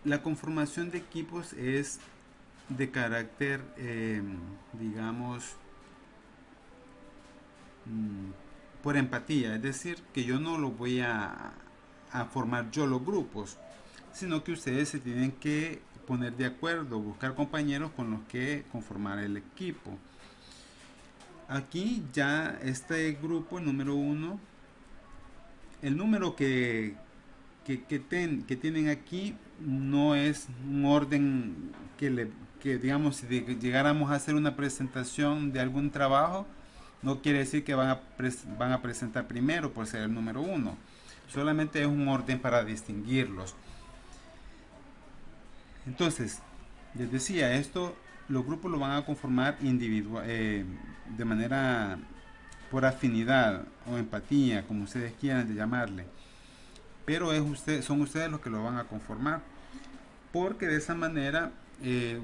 La conformación de equipos es de carácter, digamos, por empatía, es decir, que yo no lo voy a formar yo los grupos, sino que ustedes se tienen que poner de acuerdo, buscar compañeros con los que conformar el equipo. Aquí ya este grupo, el número 1, el número que tienen aquí no es un orden que digamos, si llegáramos a hacer una presentación de algún trabajo, no quiere decir que van a presentar primero por ser el número 1. Solamente es un orden para distinguirlos. Entonces, les decía, los grupos lo van a conformar de manera por afinidad o empatía, como ustedes quieran llamarle. Pero son ustedes los que lo van a conformar, porque de esa manera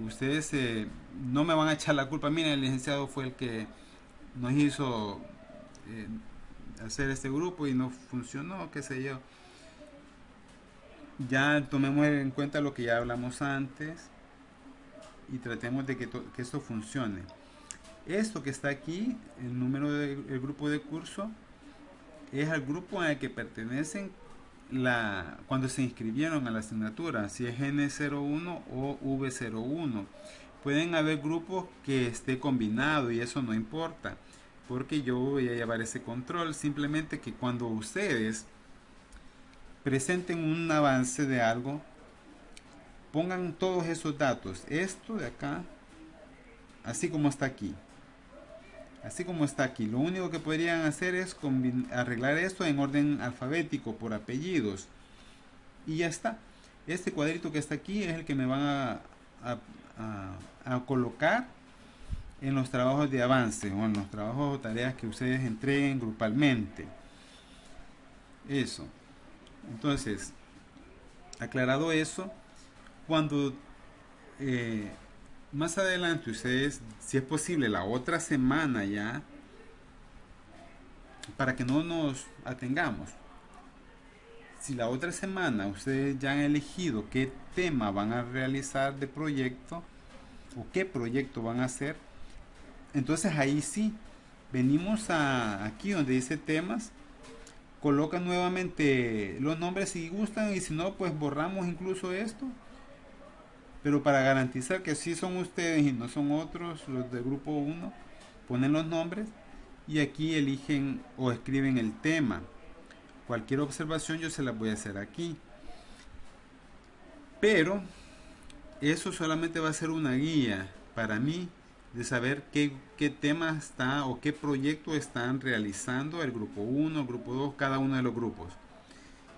ustedes no me van a echar la culpa. Miren, el licenciado fue el que nos hizo hacer este grupo y no funcionó, qué sé yo. Ya tomemos en cuenta lo que ya hablamos antes y tratemos de que esto funcione. Esto que está aquí, el número del grupo de curso, es al grupo en el que pertenecen cuando se inscribieron a la asignatura, si es N01 o V01. Pueden haber grupos que esté combinado y eso no importa, porque yo voy a llevar ese control. Simplemente que cuando ustedes presenten un avance de algo, pongan todos esos datos, esto de acá, así como está aquí. Así como está aquí, lo único que podrían hacer es arreglar esto en orden alfabético por apellidos y ya está. Este cuadrito que está aquí es el que me van a colocar en los trabajos de avance o en los trabajos o tareas que ustedes entreguen grupalmente. Eso. Entonces, aclarado eso, cuando más adelante ustedes, si es posible, la otra semana ya, para que no nos atengamos, si la otra semana ustedes ya han elegido qué tema van a realizar de proyecto o qué proyecto van a hacer, entonces ahí sí venimos aquí donde dice temas, colocan nuevamente los nombres si gustan y si no pues borramos incluso esto, pero para garantizar que sí son ustedes y no son otros los del grupo 1, ponen los nombres y aquí eligen o escriben el tema. Cualquier observación yo se las voy a hacer aquí, pero eso solamente va a ser una guía para mí de saber qué tema está o qué proyecto están realizando el grupo 1, el grupo 2, cada uno de los grupos.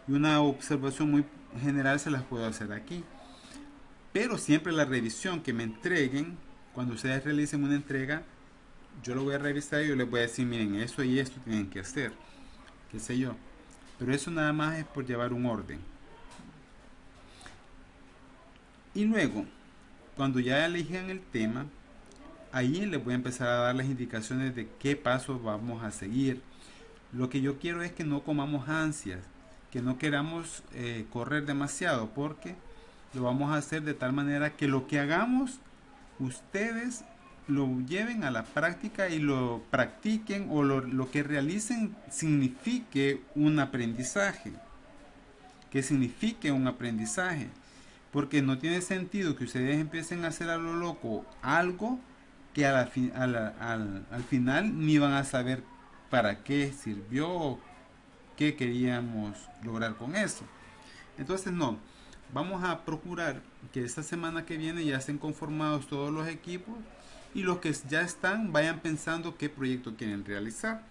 Y una observación muy general se las puedo hacer aquí. Pero siempre la revisión que me entreguen, cuando ustedes realicen una entrega, yo lo voy a revisar y yo les voy a decir, miren, eso y esto tienen que hacer, qué sé yo. Pero eso nada más es por llevar un orden. Y luego, cuando ya elijan el tema, ahí les voy a empezar a dar las indicaciones de qué pasos vamos a seguir. Lo que yo quiero es que no comamos ansias, que no queramos correr demasiado, porque lo vamos a hacer de tal manera que lo que hagamos, ustedes lo lleven a la práctica y lo practiquen o lo que realicen signifique un aprendizaje. Que signifique un aprendizaje. Porque no tiene sentido que ustedes empiecen a hacer a lo loco algo que al final ni van a saber para qué sirvió o qué queríamos lograr con eso. Entonces no, vamos a procurar que esta semana que viene ya estén conformados todos los equipos y los que ya están vayan pensando qué proyecto quieren realizar.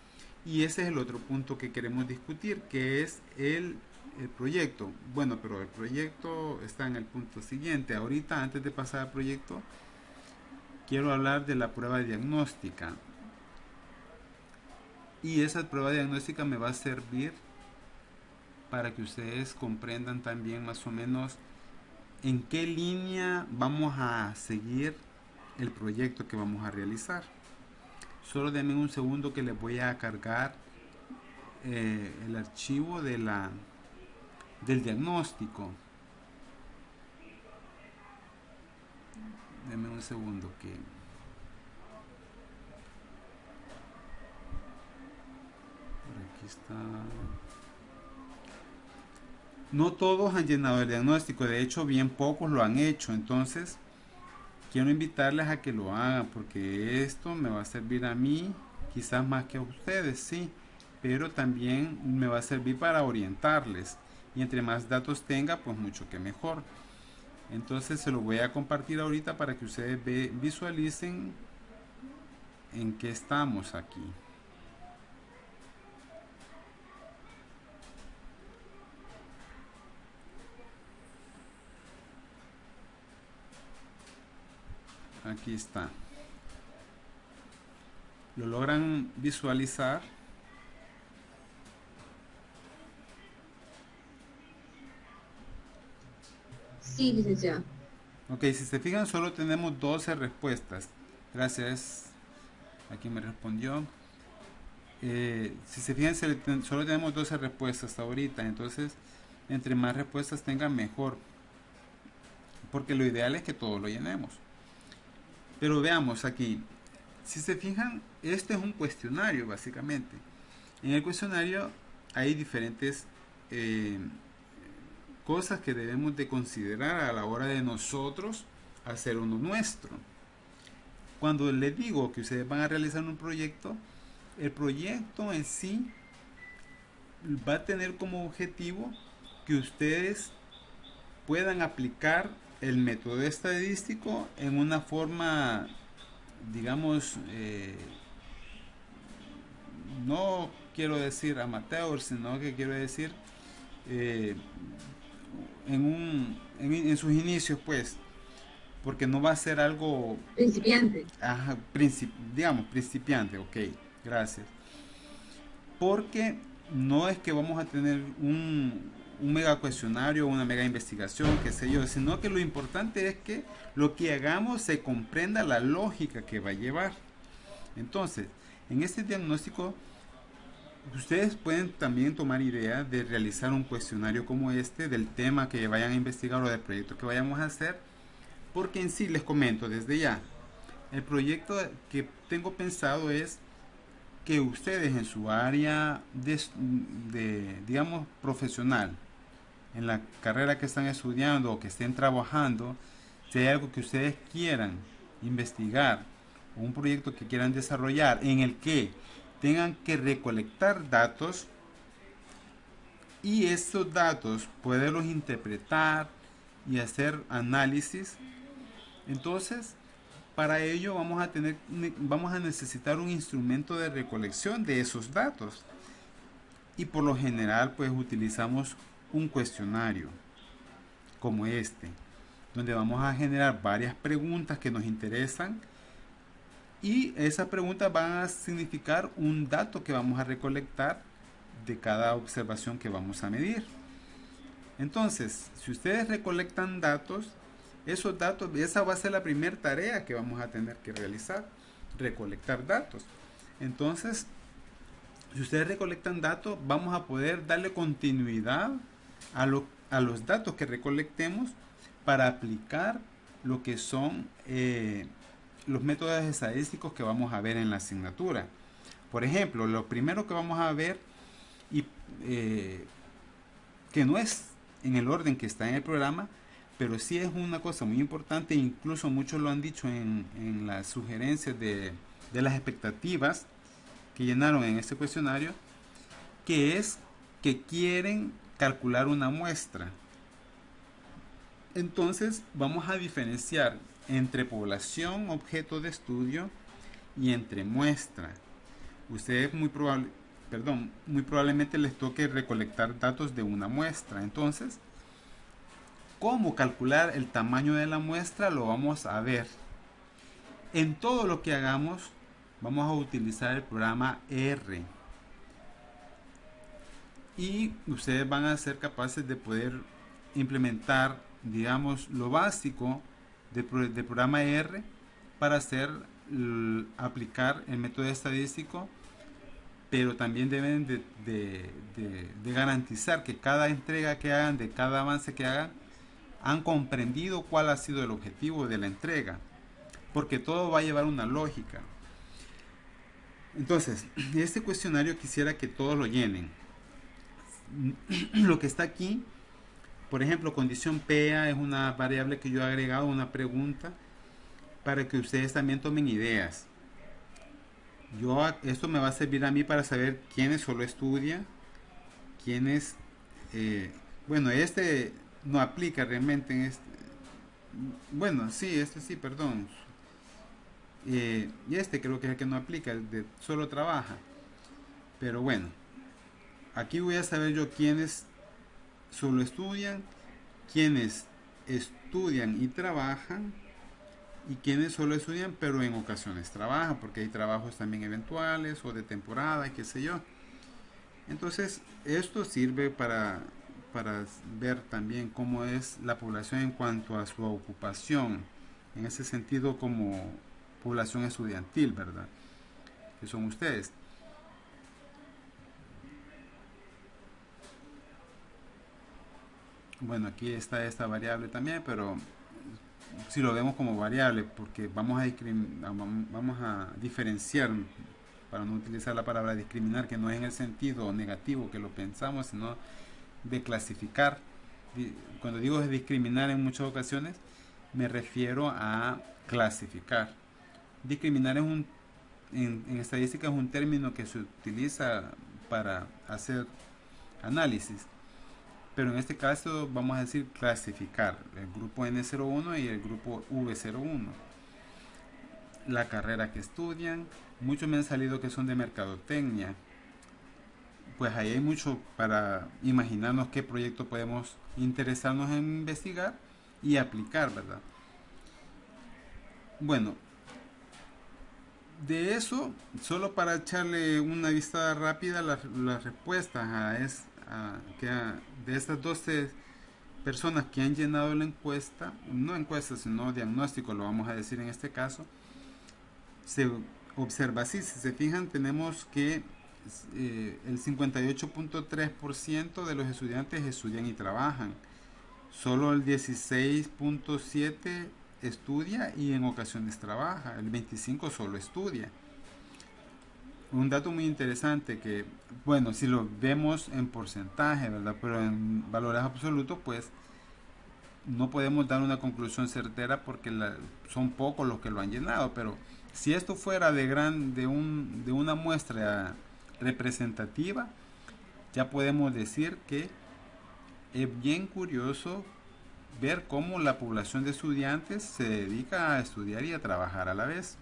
Y ese es el otro punto que queremos discutir, que es el proyecto. Bueno, pero el proyecto está en el punto siguiente. Ahorita, antes de pasar al proyecto, quiero hablar de la prueba diagnóstica. Y esa prueba diagnóstica me va a servir para que ustedes comprendan también más o menos en qué línea vamos a seguir el proyecto que vamos a realizar. Solo denme un segundo que les voy a cargar el archivo del diagnóstico. Denme un segundo que por aquí está. No todos han llenado el diagnóstico, de hecho bien pocos lo han hecho, entonces quiero invitarles a que lo hagan porque esto me va a servir a mí, quizás más que a ustedes, sí, pero también me va a servir para orientarles y entre más datos tenga pues mucho que mejor. Entonces se lo voy a compartir ahorita para que ustedes visualicen en qué estamos aquí. Aquí está. ¿Lo logran visualizar? Sí, licenciado. Ok, si se fijan solo tenemos 12 respuestas. Gracias a quien me respondió. Si se fijan solo tenemos 12 respuestas hasta ahorita. Entonces entre más respuestas tengan mejor. Porque lo ideal es que todos lo llenemos. Pero veamos aquí. Si se fijan, este es un cuestionario básicamente. En el cuestionario hay diferentes cosas que debemos de considerar a la hora de nosotros hacer uno nuestro. Cuando les digo que ustedes van a realizar un proyecto, el proyecto en sí va a tener como objetivo que ustedes puedan aplicar el método estadístico en una forma, digamos, no quiero decir amateur, sino que quiero decir eh, en sus inicios, pues, porque no va a ser algo, Principiante. ajá, digamos, principiante, ok, gracias. Porque no es que vamos a tener un mega cuestionario, una mega investigación, qué sé yo, sino que lo importante es que lo que hagamos se comprenda la lógica que va a llevar. Entonces, en este diagnóstico, ustedes pueden también tomar idea de realizar un cuestionario como este, del tema que vayan a investigar o del proyecto que vayamos a hacer, porque en sí les comento desde ya, el proyecto que tengo pensado es que ustedes en su área digamos, profesional, en la carrera que están estudiando o que estén trabajando, si hay algo que ustedes quieran investigar o un proyecto que quieran desarrollar en el que tengan que recolectar datos y estos datos poderlos interpretar y hacer análisis, entonces para ello vamos a necesitar un instrumento de recolección de esos datos y por lo general pues utilizamos un cuestionario como este, donde vamos a generar varias preguntas que nos interesan y esas preguntas van a significar un dato que vamos a recolectar de cada observación que vamos a medir. Entonces, si ustedes recolectan datos, esos datos, esa va a ser la primera tarea que vamos a tener que realizar, recolectar datos. Entonces, si ustedes recolectan datos, vamos a poder darle continuidad a los datos que recolectemos para aplicar lo que son los métodos estadísticos que vamos a ver en la asignatura. Por ejemplo, lo primero que vamos a ver, y que no es en el orden que está en el programa, pero sí es una cosa muy importante, incluso muchos lo han dicho en las sugerencias de las expectativas que llenaron en este cuestionario, que es que quieren calcular una muestra. Entonces vamos a diferenciar entre población objeto de estudio y entre muestra. Ustedes muy probablemente les toque recolectar datos de una muestra. Entonces, ¿cómo calcular el tamaño de la muestra? Lo vamos a ver. En todo lo que hagamos, vamos a utilizar el programa R. Y ustedes van a ser capaces de poder implementar, digamos, lo básico del programa R para aplicar el método estadístico, pero también deben de garantizar que cada entrega que hagan, de cada avance que hagan, han comprendido cuál ha sido el objetivo de la entrega, porque todo va a llevar una lógica. Entonces, este cuestionario quisiera que todos lo llenen. Lo que está aquí, por ejemplo, condición PEA es una variable que yo he agregado, una pregunta, para que ustedes también tomen ideas. Esto me va a servir a mí para saber quiénes solo estudia, quiénes, bueno, este no aplica realmente en este, bueno, sí, este sí, perdón, y este creo que es el que no aplica, el de solo trabaja, pero bueno, aquí voy a saber yo quiénes solo estudian, quiénes estudian y trabajan, y quienes solo estudian pero en ocasiones trabajan, porque hay trabajos también eventuales o de temporada y qué sé yo. Entonces esto sirve para ver también cómo es la población en cuanto a su ocupación, en ese sentido como población estudiantil, ¿verdad? Que son ustedes. Bueno, aquí está esta variable también, pero si lo vemos como variable, porque vamos a diferenciar, para no utilizar la palabra discriminar, que no es en el sentido negativo que lo pensamos, sino de clasificar. Cuando digo discriminar en muchas ocasiones, me refiero a clasificar. Discriminar en estadística es un término que se utiliza para hacer análisis, pero en este caso vamos a decir clasificar el grupo N01 y el grupo V01, la carrera que estudian. Muchos me han salido que son de mercadotecnia, pues ahí hay mucho para imaginarnos qué proyecto podemos interesarnos en investigar y aplicar, ¿verdad? Bueno, de eso, solo para echarle una vista rápida las respuestas de estas 12 personas que han llenado la encuesta, no encuesta sino diagnóstico, lo vamos a decir en este caso, se observa así. Si se fijan, tenemos que el 58.3% de los estudiantes estudian y trabajan, solo el 16.7% estudia y en ocasiones trabaja, el 25% solo estudia. Un dato muy interesante que, bueno, si lo vemos en porcentaje, ¿verdad? Pero en valores absolutos, pues no podemos dar una conclusión certera porque son pocos los que lo han llenado. Pero si esto fuera de una muestra representativa, ya podemos decir que es bien curioso ver cómo la población de estudiantes se dedica a estudiar y a trabajar a la vez.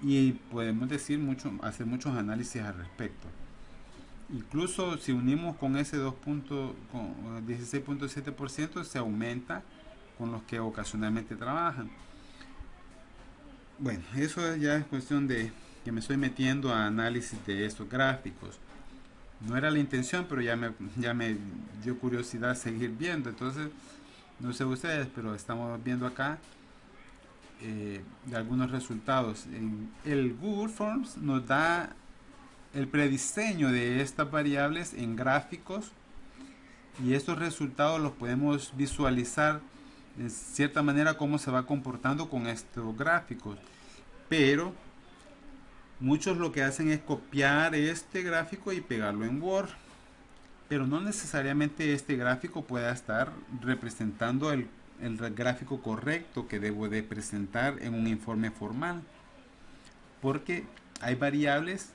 Y podemos decir hacer muchos análisis al respecto. Incluso si unimos con ese 16.7%, se aumenta con los que ocasionalmente trabajan. Bueno, eso ya es cuestión de que me estoy metiendo a análisis de estos gráficos. No era la intención, pero ya me dio curiosidad seguir viendo. Entonces, no sé ustedes, pero estamos viendo acá de algunos resultados. El Google Forms nos da el prediseño de estas variables en gráficos, y estos resultados los podemos visualizar de cierta manera cómo se va comportando con estos gráficos. Pero muchos lo que hacen es copiar este gráfico y pegarlo en Word, pero no necesariamente este gráfico pueda estar representando el gráfico correcto que debo de presentar en un informe formal, porque hay variables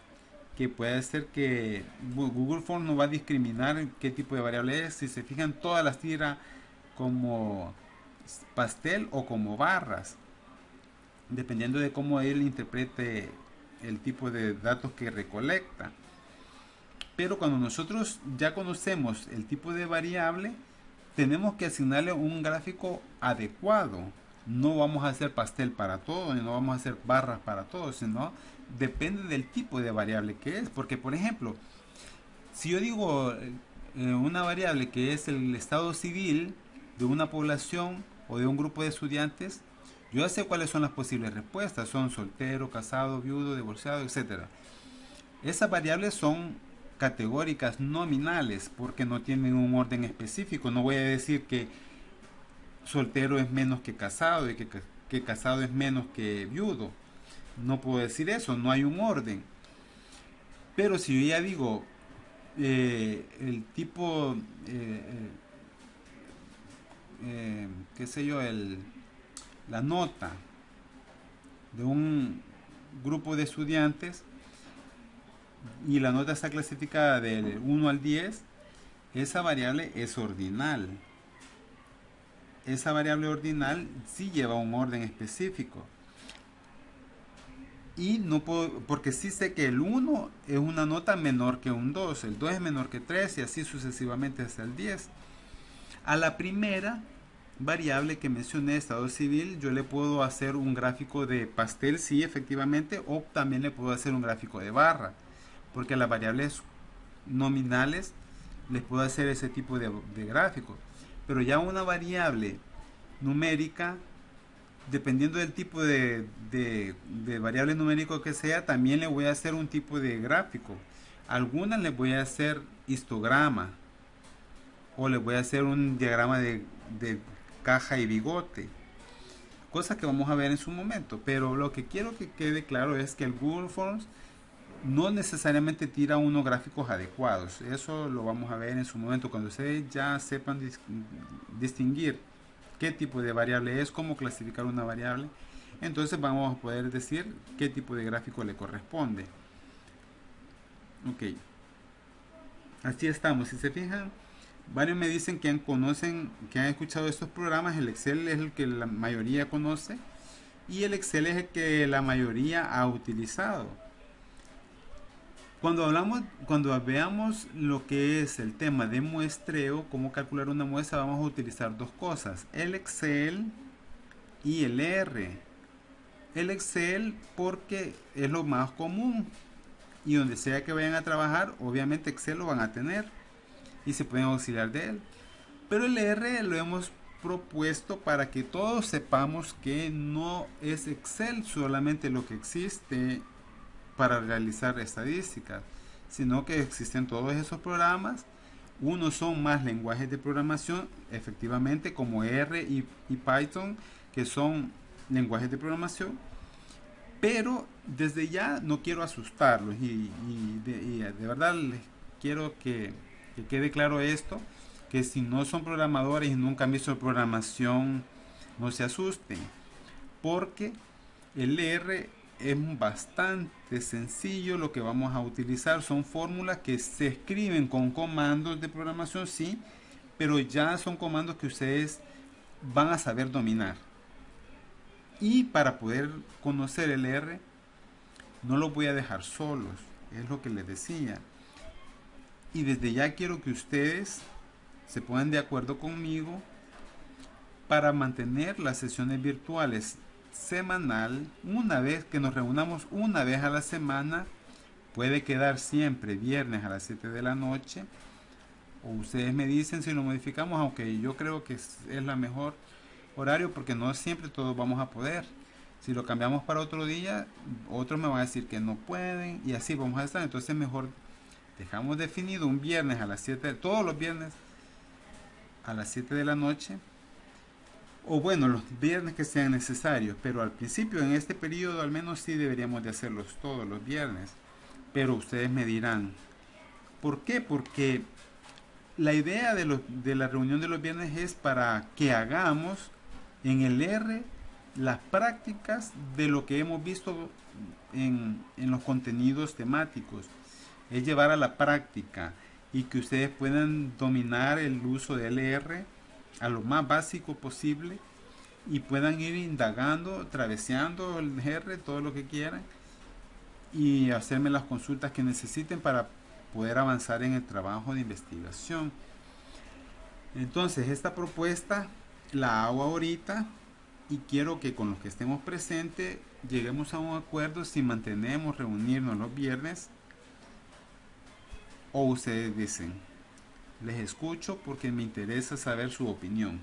que puede ser que Google Forms no va a discriminar qué tipo de variable es. Si se fijan, todas las tira como pastel o como barras, dependiendo de cómo él interprete el tipo de datos que recolecta. Pero cuando nosotros ya conocemos el tipo de variable, tenemos que asignarle un gráfico adecuado. No vamos a hacer pastel para todo, no vamos a hacer barras para todo, sino depende del tipo de variable que es. Porque, por ejemplo, si yo digo una variable que es el estado civil de una población o de un grupo de estudiantes, yo ya sé cuáles son las posibles respuestas. Son soltero, casado, viudo, divorciado, etc. Esas variables son categóricas nominales porque no tienen un orden específico. No voy a decir que soltero es menos que casado y que casado es menos que viudo. No puedo decir eso, no hay un orden. Pero si yo ya digo el tipo, qué sé yo, la nota de un grupo de estudiantes, y la nota está clasificada del 1 al 10, esa variable es ordinal. Esa variable ordinal sí lleva un orden específico. Y no puedo, porque sí sé que el 1 es una nota menor que un 2, el 2 es menor que 3 y así sucesivamente hasta el 10. A la primera variable que mencioné, estado civil, yo le puedo hacer un gráfico de pastel, sí, efectivamente, o también le puedo hacer un gráfico de barra, porque a las variables nominales les puedo hacer ese tipo de gráfico. Pero ya una variable numérica, dependiendo del tipo de variable numérico que sea, también le voy a hacer un tipo de gráfico. Algunas les voy a hacer histograma, o les voy a hacer un diagrama de caja y bigote, Cosas que vamos a ver en su momento, pero lo que quiero que quede claro es que el Google Forms no necesariamente tira unos gráficos adecuados. Eso lo vamos a ver en su momento, cuando ustedes ya sepan distinguir qué tipo de variable es, cómo clasificar una variable. Entonces vamos a poder decir qué tipo de gráfico le corresponde. Ok, así estamos. Si se fijan, varios me dicen que que han escuchado estos programas. El Excel es el que la mayoría conoce y el Excel es el que la mayoría ha utilizado. Cuando veamos lo que es el tema de muestreo, cómo calcular una muestra, vamos a utilizar dos cosas: el Excel y el R. El Excel porque es lo más común y donde sea que vayan a trabajar, obviamente Excel lo van a tener y se pueden auxiliar de él. Pero el R lo hemos propuesto para que todos sepamos que no es Excel solamente lo que existe para realizar estadísticas, sino que existen todos esos programas. Unos son más lenguajes de programación, efectivamente, como R y Python, que son lenguajes de programación, pero desde ya no quiero asustarlos y de verdad les quiero que quede claro esto, que si no son programadores y nunca han visto programación, no se asusten, porque el R es bastante sencillo. Lo que vamos a utilizar son fórmulas que se escriben con comandos de programación, sí, pero ya son comandos que ustedes van a saber dominar. Y para poder conocer el R, no los voy a dejar solos, es lo que les decía. Y desde ya quiero que ustedes se pongan de acuerdo conmigo para mantener las sesiones virtuales semanal, una vez que nos reunamos una vez a la semana. Puede quedar siempre viernes a las 7 de la noche, o ustedes me dicen si lo modificamos, aunque yo creo que es la mejor horario, porque no siempre todos vamos a poder. Si lo cambiamos para otro día, otros me van a decir que no pueden y así vamos a estar. Entonces mejor dejamos definido un viernes a las 7, todos los viernes a las 7 de la noche, o bueno, los viernes que sean necesarios, pero al principio, en este periodo al menos, sí deberíamos de hacerlos todos los viernes. Pero ustedes me dirán, ¿por qué? Porque la idea de la reunión de los viernes es para que hagamos en el R las prácticas de lo que hemos visto en los contenidos temáticos. Es llevar a la práctica y que ustedes puedan dominar el uso del R a lo más básico posible y puedan ir indagando, traveseando el R, todo lo que quieran, y hacerme las consultas que necesiten para poder avanzar en el trabajo de investigación. Entonces esta propuesta la hago ahorita y quiero que con los que estemos presentes lleguemos a un acuerdo si mantenemos reunirnos los viernes, o ustedes dicen, les escucho porque me interesa saber su opinión.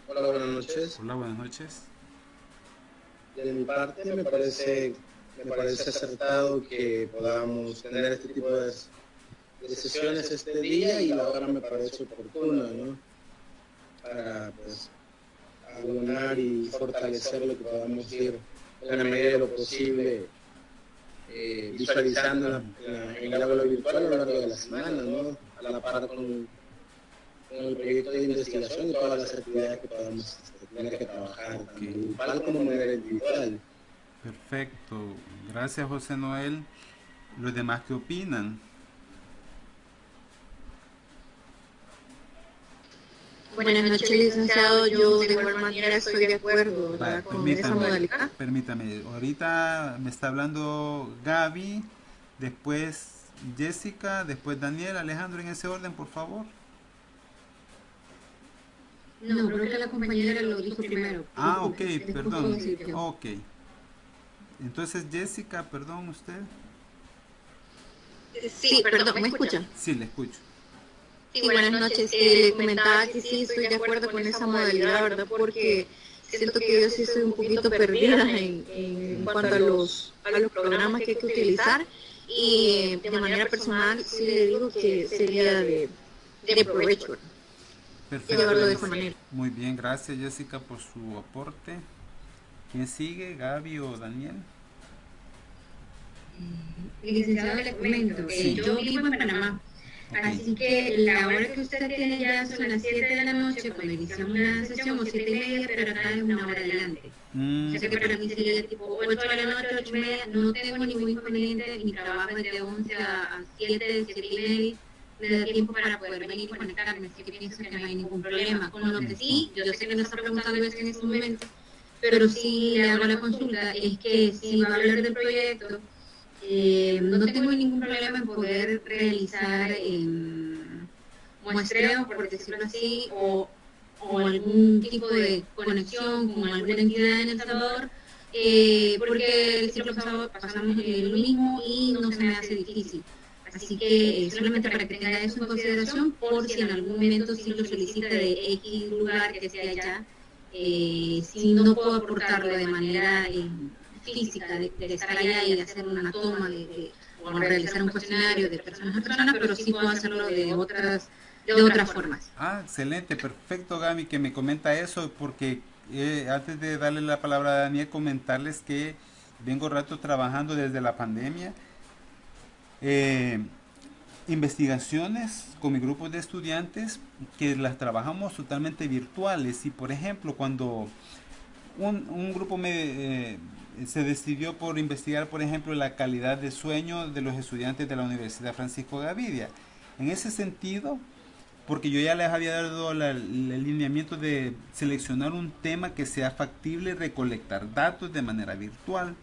Hola, buenas noches. Hola, buenas noches. De mi parte me parece acertado que podamos tener este tipo de sesiones este día, y la hora me parece oportuna, ¿no? Para pues abonar y fortalecer lo que podamos ir en la medida de lo posible visualizando en el aula virtual a lo largo de la semana, ¿no? A la par con el proyecto de investigación y todas las actividades que podamos tener que trabajar, tanto grupal como de manera individual. Perfecto, gracias José Noel. ¿Los demás qué opinan? Buenas noches, licenciado. Yo de igual manera estoy de acuerdo, ¿verdad?, con esa modalidad. Permítame, ahorita me está hablando Gaby, después Jessica, después Daniel, Alejandro, en ese orden, por favor. No, creo que la compañera lo dijo primero. Ah, ok, perdón. Ok. Entonces, Jessica, perdón, usted. Sí, perdón, ¿me escuchan? Sí, le escucho. Sí, buenas noches. Le comentaba que sí estoy de acuerdo con esa modalidad, ¿verdad? Porque siento que yo sí estoy un poquito perdida en cuanto a a los programas que hay que utilizar, y de manera personal sí le digo que sería de provecho llevarlo de esa manera. Muy bien, gracias Jessica por su aporte. ¿Quién sigue? ¿Gaby o Daniel? Licenciado, le comento, yo vivo en Panamá, así que la hora que usted tiene ya son las 7 de la noche cuando iniciamos la sesión, o 7:30, pero acá es una hora adelante. O sea que para mí sería tipo 8 de la noche, 8:30, no tengo ningún inconveniente, mi trabajo es de 11 a 7, 7:30, me da tiempo para poder venir y conectarme, así que pienso que no hay ningún problema. Con lo que sí, yo sé que no está preguntando en este momento, pero sí le hago la consulta, es que si va a hablar del proyecto, no tengo ningún problema en poder realizar muestreos, por decirlo así, o algún tipo de conexión con alguna entidad en El Salvador, porque el ciclo pasado pasamos lo mismo y no se me hace difícil. Así que solamente para que tenga eso en consideración, por si en algún momento sí lo solicita de X lugar que sea allá, si no puedo aportarlo de manera física, de estar allá y de hacer una toma, o realizar un cuestionario de personas a personas, pero sí puedo hacerlo de otras formas. Ah, excelente, perfecto Gaby que me comenta eso, porque antes de darle la palabra a Daniel, comentarles que vengo rato trabajando desde la pandemia, investigaciones con mi grupo de estudiantes que las trabajamos totalmente virtuales, y por ejemplo cuando un grupo se decidió por investigar, por ejemplo, la calidad de sueño de los estudiantes de la Universidad Francisco Gavidia. En ese sentido, porque yo ya les había dado el alineamiento de seleccionar un tema que sea factible, recolectar datos de manera virtual.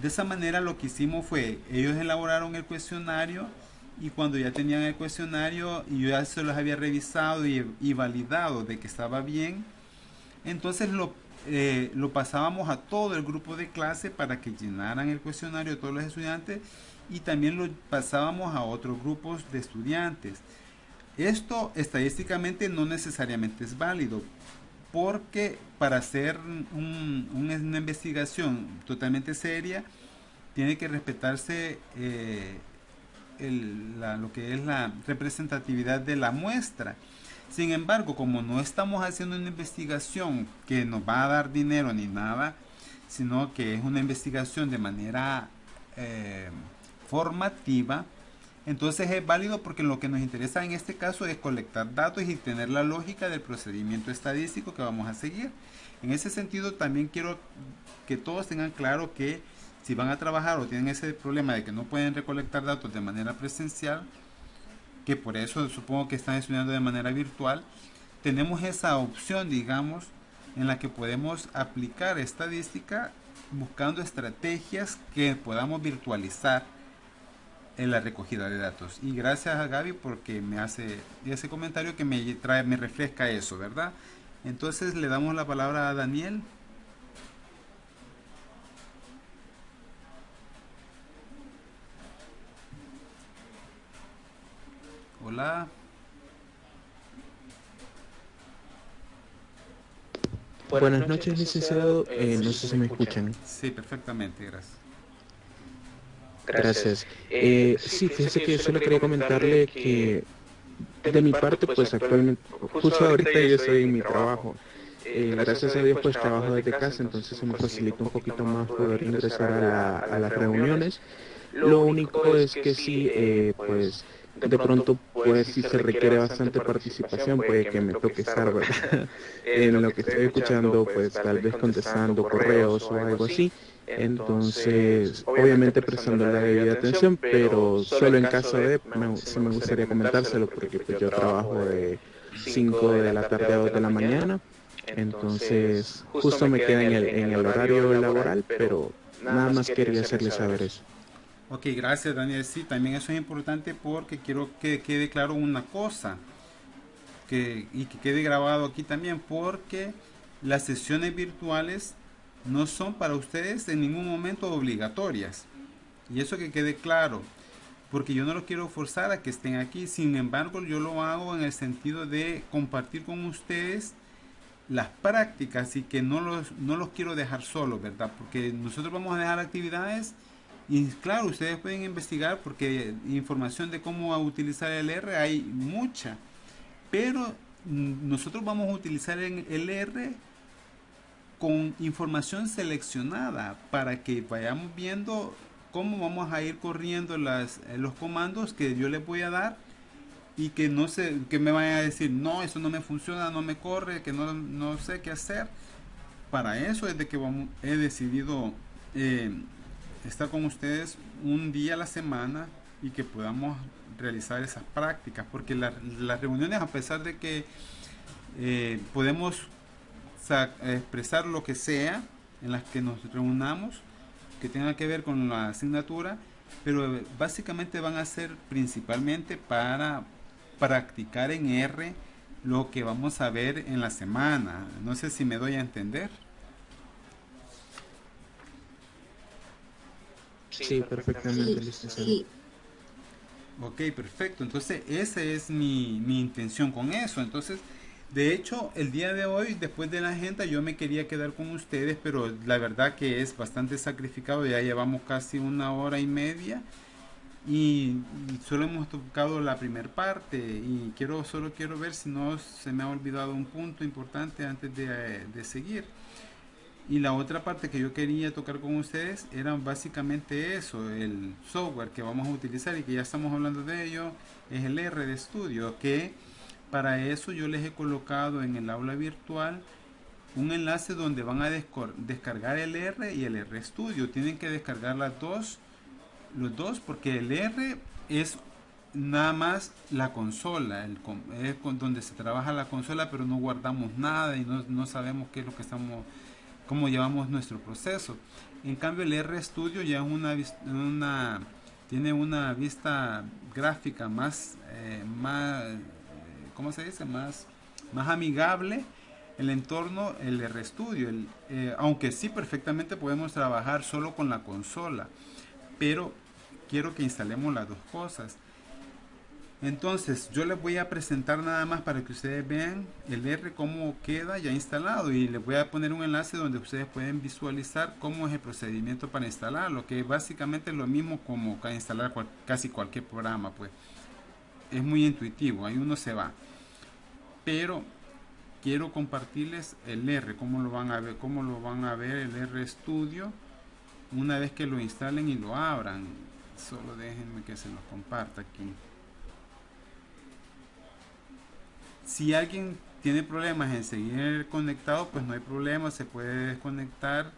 De esa manera lo que hicimos fue, ellos elaboraron el cuestionario, y cuando ya tenían el cuestionario y yo ya se los había revisado y validado de que estaba bien, entonces lo pasábamos a todo el grupo de clase para que llenaran el cuestionario de todos los estudiantes, y también lo pasábamos a otros grupos de estudiantes. Esto estadísticamente no necesariamente es válido, porque para hacer una investigación totalmente seria tiene que respetarse lo que es la representatividad de la muestra. Sin embargo, como no estamos haciendo una investigación que nos va a dar dinero ni nada, sino que es una investigación de manera formativa, entonces es válido, porque lo que nos interesa en este caso es colectar datos y tener la lógica del procedimiento estadístico que vamos a seguir. En ese sentido, también quiero que todos tengan claro que si van a trabajar o tienen ese problema de que no pueden recolectar datos de manera presencial, que por eso supongo que están estudiando de manera virtual, tenemos esa opción, digamos, en la que podemos aplicar estadística buscando estrategias que podamos virtualizar en la recogida de datos. Y gracias a Gaby porque me hace ese comentario que me refresca eso, ¿verdad? Entonces le damos la palabra a Daniel. Hola. Buenas noches, licenciado. No sé si me escuchan. Sí, perfectamente, gracias. Gracias. Sí, fíjese que yo solo quería comentarle que de mi parte, pues actualmente, justo ahorita yo estoy en mi trabajo. Gracias a Dios, pues trabajo desde casa, entonces se me facilita un poquito más poder ingresar a las reuniones. Lo único es que sí, pues de pronto, pues si se requiere bastante participación, puede que me toque estar, ¿verdad? En lo que estoy escuchando, pues tal vez contestando correos o algo así. Entonces, obviamente prestando la debida atención, pero solo en caso de, sí me gustaría comentárselo, porque pues yo trabajo de 5 de la tarde a 2 de la mañana, entonces justo me queda en el horario laboral, pero nada más quería hacerle saber eso. Ok, gracias Daniel. Sí, también eso es importante, porque quiero que quede claro una cosa, y que quede grabado aquí también, porque las sesiones virtuales no son para ustedes en ningún momento obligatorias, y eso que quede claro, porque yo no los quiero forzar a que estén aquí. Sin embargo, yo lo hago en el sentido de compartir con ustedes las prácticas y que no los quiero dejar solos, ¿verdad? Porque nosotros vamos a dejar actividades y claro, ustedes pueden investigar porque información de cómo utilizar el R hay mucha, pero nosotros vamos a utilizar el R con información seleccionada para que vayamos viendo cómo vamos a ir corriendo los comandos que yo les voy a dar y que no sé, que me vayan a decir, no, eso no me funciona, no me corre, que no sé qué hacer. Para eso es de que he decidido estar con ustedes un día a la semana y que podamos realizar esas prácticas, porque las reuniones, a pesar de que podemos expresar lo que sea en las que nos reunamos que tenga que ver con la asignatura, pero básicamente van a ser principalmente para practicar en R lo que vamos a ver en la semana. No sé si me doy a entender. Sí, perfectamente, licenciado. Sí. Ok, perfecto. Entonces esa es mi intención con eso. Entonces, de hecho, el día de hoy, después de la agenda, yo me quería quedar con ustedes, pero la verdad que es bastante sacrificado. Ya llevamos casi 1 hora y media y solo hemos tocado la primera parte y solo quiero ver si no se me ha olvidado un punto importante antes de seguir. Y la otra parte que yo quería tocar con ustedes era básicamente eso, el software que vamos a utilizar y que ya estamos hablando de ello, es el RStudio, que para eso yo les he colocado en el aula virtual un enlace donde van a descargar el R y el RStudio. Tienen que descargar los dos, porque el R es nada más la consola, es donde se trabaja la consola, pero no guardamos nada y no sabemos qué es lo que cómo llevamos nuestro proceso. En cambio el RStudio ya es tiene una vista gráfica más ¿cómo se dice? Más amigable el entorno, el RStudio, aunque sí perfectamente podemos trabajar solo con la consola, pero quiero que instalemos las dos cosas. Entonces yo les voy a presentar nada más para que ustedes vean el R cómo queda ya instalado, y les voy a poner un enlace donde ustedes pueden visualizar cómo es el procedimiento para instalarlo, que básicamente es lo mismo como para instalar casi cualquier programa. Pues es muy intuitivo, ahí uno se va, pero quiero compartirles el R, cómo lo van a ver el RStudio una vez que lo instalen y lo abran. Solo déjenme que se los comparta aquí. Si alguien tiene problemas en seguir conectado, pues no hay problema, se puede desconectar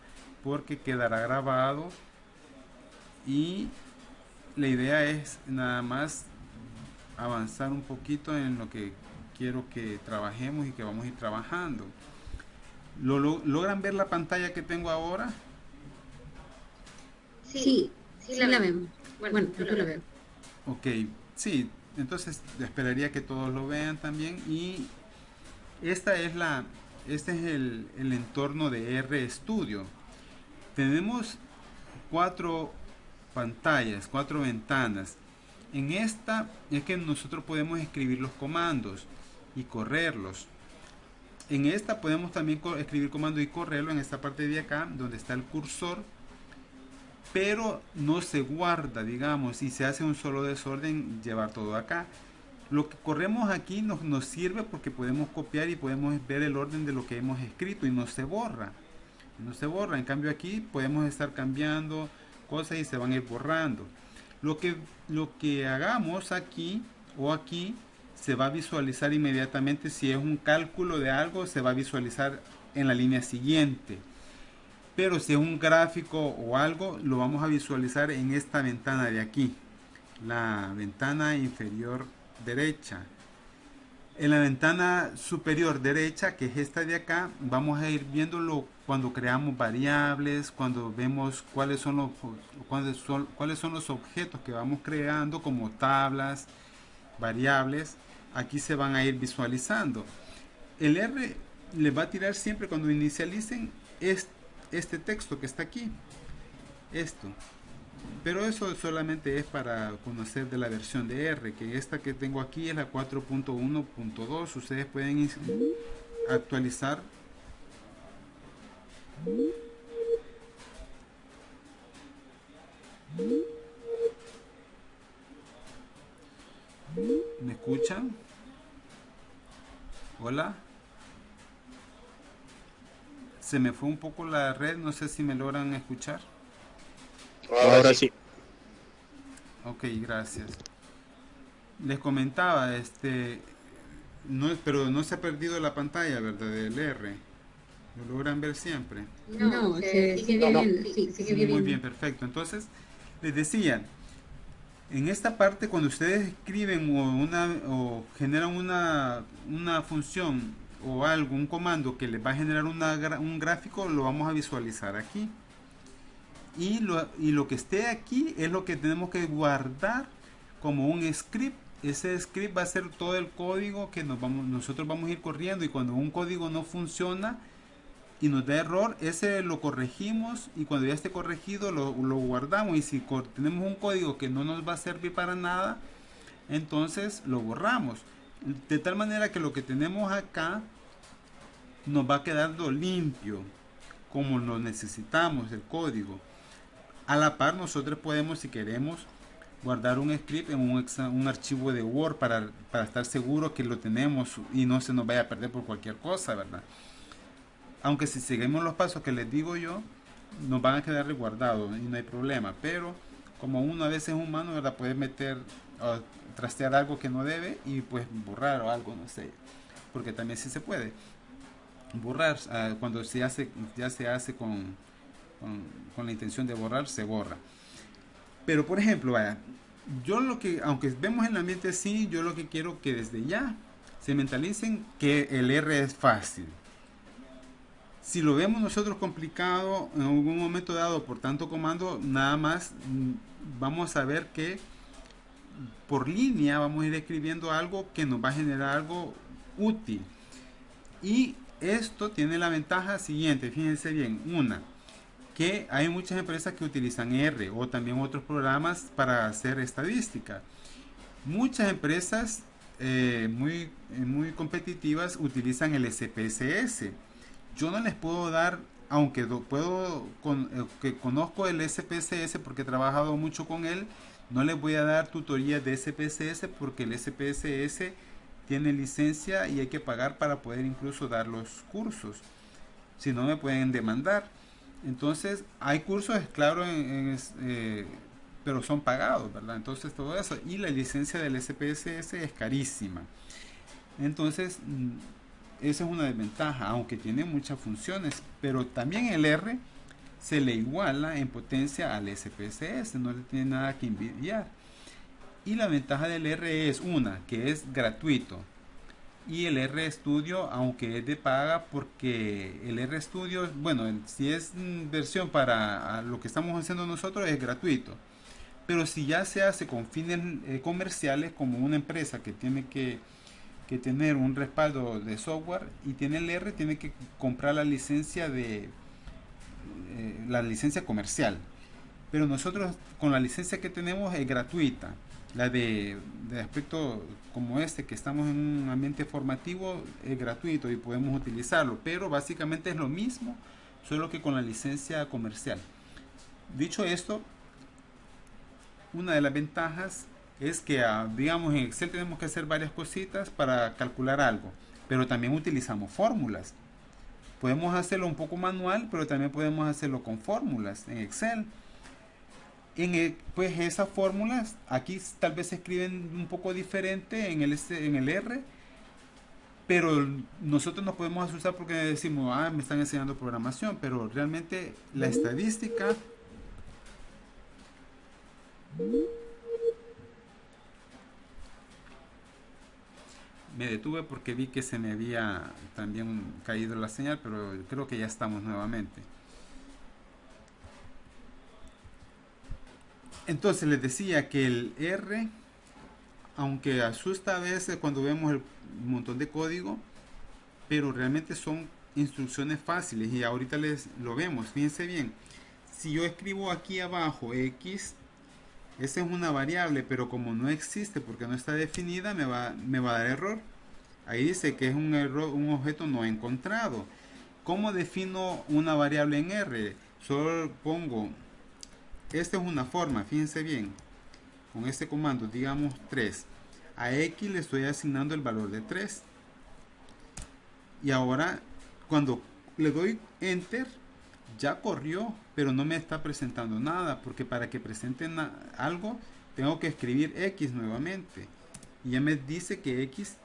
porque quedará grabado, y la idea es nada más avanzar un poquito en lo que quiero que trabajemos y que vamos a ir trabajando. ¿Logran ver la pantalla que tengo ahora? Sí la vemos. Bueno, yo la veo. Ok, sí, entonces esperaría que todos lo vean también. Y este es el entorno de RStudio. Tenemos 4 pantallas, 4 ventanas. En esta es que nosotros podemos escribir los comandos y correrlos. En esta podemos también escribir comandos y correrlo en esta parte de acá donde está el cursor, pero no se guarda, digamos, y se hace un solo desorden llevar todo acá. Lo que corremos aquí nos sirve porque podemos copiar y podemos ver el orden de lo que hemos escrito y no se borra. En cambio aquí podemos estar cambiando cosas y se van a ir borrando. Lo que hagamos aquí o aquí se va a visualizar inmediatamente. Si es un cálculo de algo, se va a visualizar en la línea siguiente. Pero si es un gráfico o algo, lo vamos a visualizar en esta ventana de aquí, la ventana inferior derecha. En la ventana superior derecha, que es esta de acá, vamos a ir viéndolo cuando creamos variables, cuando vemos cuáles son los objetos que vamos creando, como tablas, variables. Aquí se van a ir visualizando. El R les va a tirar siempre cuando inicialicen este texto que está aquí, esto, pero eso solamente es para conocer de la versión de R, que esta que tengo aquí es la 4.1.2. ustedes pueden actualizar ¿Me escuchan? Hola. Se me fue un poco la red, no sé si me logran escuchar. Ahora sí. Ok, gracias. Les comentaba, no, pero no se ha perdido la pantalla, ¿verdad? Del R. ¿Lo logran ver siempre? No, se sigue viendo, sí, sigue Muy viendo. bien, perfecto. Entonces, les decía, en esta parte cuando ustedes escriben o generan una función o algo, un comando que les va a generar un gráfico, lo vamos a visualizar aquí. Y lo que esté aquí es lo que tenemos que guardar como un script. Ese script va a ser todo el código que nosotros vamos a ir corriendo, y cuando un código no funciona y nos da error, ese lo corregimos, y cuando ya esté corregido lo guardamos. Y si tenemos un código que no nos va a servir para nada, entonces lo borramos, de tal manera que lo que tenemos acá nos va quedando limpio como lo necesitamos, el código. A la par, nosotros podemos, si queremos, guardar un script en un archivo de Word para estar seguro que lo tenemos y no se nos vaya a perder por cualquier cosa, ¿verdad? Aunque si seguimos los pasos que les digo yo, nos van a quedar resguardados y no hay problema. Pero como uno a veces es humano, ¿verdad? Puede meter o trastear algo que no debe y pues borrar o algo, no sé. Porque también sí se puede borrar. Cuando ya se hace con la intención de borrar, se borra. Pero por ejemplo, vaya, yo lo que, aunque vemos el ambiente así, yo lo que quiero que desde ya se mentalicen que el R es fácil. Si lo vemos nosotros complicado en algún momento dado por tanto comando, nada más vamos a ver que por línea vamos a ir escribiendo algo que nos va a generar algo útil. Y esto tiene la ventaja siguiente, fíjense bien, que hay muchas empresas que utilizan R o también otros programas para hacer estadística. Muchas empresas muy competitivas utilizan el SPSS. Yo no les puedo dar, aunque que conozco el SPSS porque he trabajado mucho con él, no les voy a dar tutorías de SPSS porque el SPSS tiene licencia y hay que pagar para poder incluso dar los cursos. Si no, me pueden demandar. Entonces, hay cursos, claro, pero son pagados, ¿verdad? Entonces, todo eso. Y la licencia del SPSS es carísima. Entonces, esa es una desventaja, aunque tiene muchas funciones. Pero también el R se le iguala en potencia al SPSS, no le tiene nada que envidiar. Y la ventaja del R es que es gratuito. Y el RStudio, aunque es de paga, porque el RStudio, bueno, si es versión para lo que estamos haciendo nosotros, es gratuito. Pero si ya se hace con fines comerciales, como una empresa que tiene que tener un respaldo de software y tiene el R, tiene que comprar la licencia la licencia comercial. Pero nosotros con la licencia que tenemos es gratuita. La de aspecto como que estamos en un ambiente formativo, es gratuito y podemos utilizarlo, pero básicamente es lo mismo, solo que con la licencia comercial. Dicho esto, una de las ventajas es que, digamos, en Excel tenemos que hacer varias cositas para calcular algo, pero también utilizamos fórmulas. Podemos hacerlo un poco manual, pero también podemos hacerlo con fórmulas en Excel. Pues esas fórmulas aquí tal vez se escriben un poco diferente en el R, pero nosotros nos podemos asustar porque decimos, me están enseñando programación, pero realmente la estadística me detuve porque vi que se me había también caído la señal, pero creo que ya estamos nuevamente. Entonces les decía que el R, aunque asusta a veces cuando vemos el montón de código, pero realmente son instrucciones fáciles y ahorita lo vemos. Fíjense bien, si yo escribo aquí abajo X, esa es una variable, pero como no existe porque no está definida, me va a dar error. Ahí dice que es un objeto no encontrado. ¿Cómo defino una variable en R? Solo pongo, esta es una forma, fíjense bien, con este comando, digamos 3. A X le estoy asignando el valor de 3. Y ahora, cuando le doy Enter, ya corrió, pero no me está presentando nada, porque para que presenten algo, tengo que escribir X nuevamente. Y ya me dice que X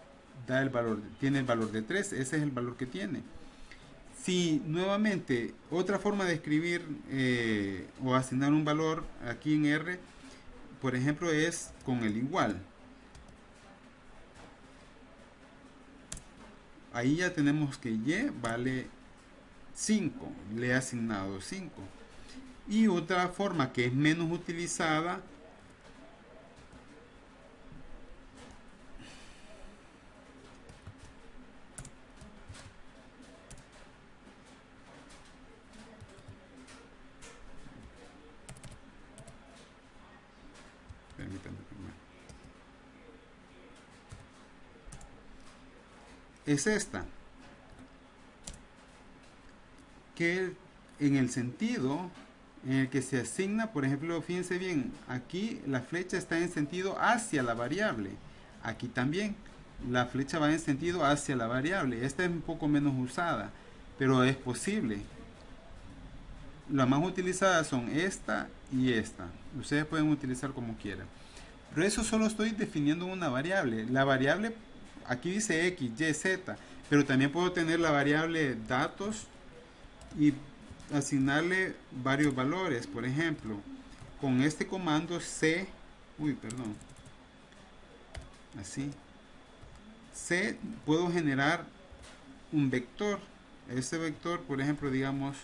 da el valor, tiene el valor de 3, ese es el valor que tiene. Si nuevamente, otra forma de escribir o asignar un valor aquí en R, por ejemplo, es con el igual. Ahí ya tenemos que Y vale 5, le he asignado 5. Y otra forma que es menos utilizada, permítanme primero, es esta, que en el sentido en el que se asigna, por ejemplo, fíjense bien, aquí la flecha está en sentido hacia la variable, aquí también la flecha va en sentido hacia la variable. Esta es un poco menos usada, pero es posible. Las más utilizadas son esta y esta. Ustedes pueden utilizar como quieran, pero eso solo estoy definiendo una variable. La variable aquí dice X, Y, Z, pero también puedo tener la variable datos y asignarle varios valores. Por ejemplo, con este comando C, C, puedo generar un vector. Este vector, por ejemplo, digamos,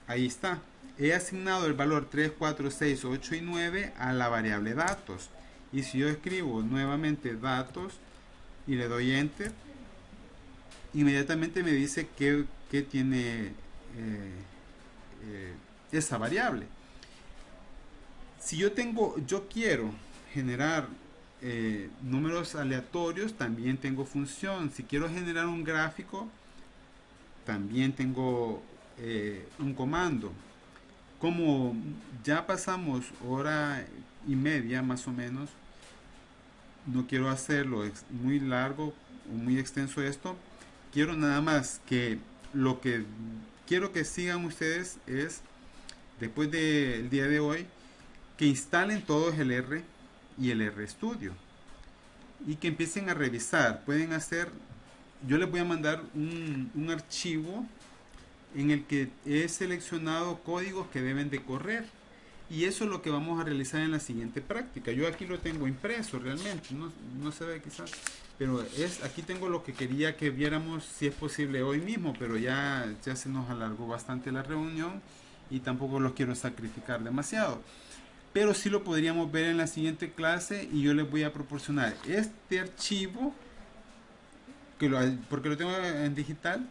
ahí está. He asignado el valor 3, 4, 6, 8 y 9 a la variable datos. Y si yo escribo nuevamente datos y le doy enter, inmediatamente me dice que tiene esa variable. Si yo quiero generar números aleatorios, también tengo función. Si quiero generar un gráfico, también tengo un comando. Como ya pasamos hora y media más o menos, no quiero hacerlo muy largo o muy extenso esto. Quiero nada más que lo que quiero que sigan ustedes es, después del día de hoy, que instalen todos el R y el RStudio y que empiecen a revisar. Pueden hacer, yo les voy a mandar un archivo en el que he seleccionado códigos que deben de correr, y eso es lo que vamos a realizar en la siguiente práctica. Yo aquí lo tengo impreso realmente, no se ve quizás, pero aquí tengo lo que quería que viéramos, si es posible hoy mismo, pero ya se nos alargó bastante la reunión y tampoco los quiero sacrificar demasiado, pero sí lo podríamos ver en la siguiente clase. Y yo les voy a proporcionar este archivo porque lo tengo en digital,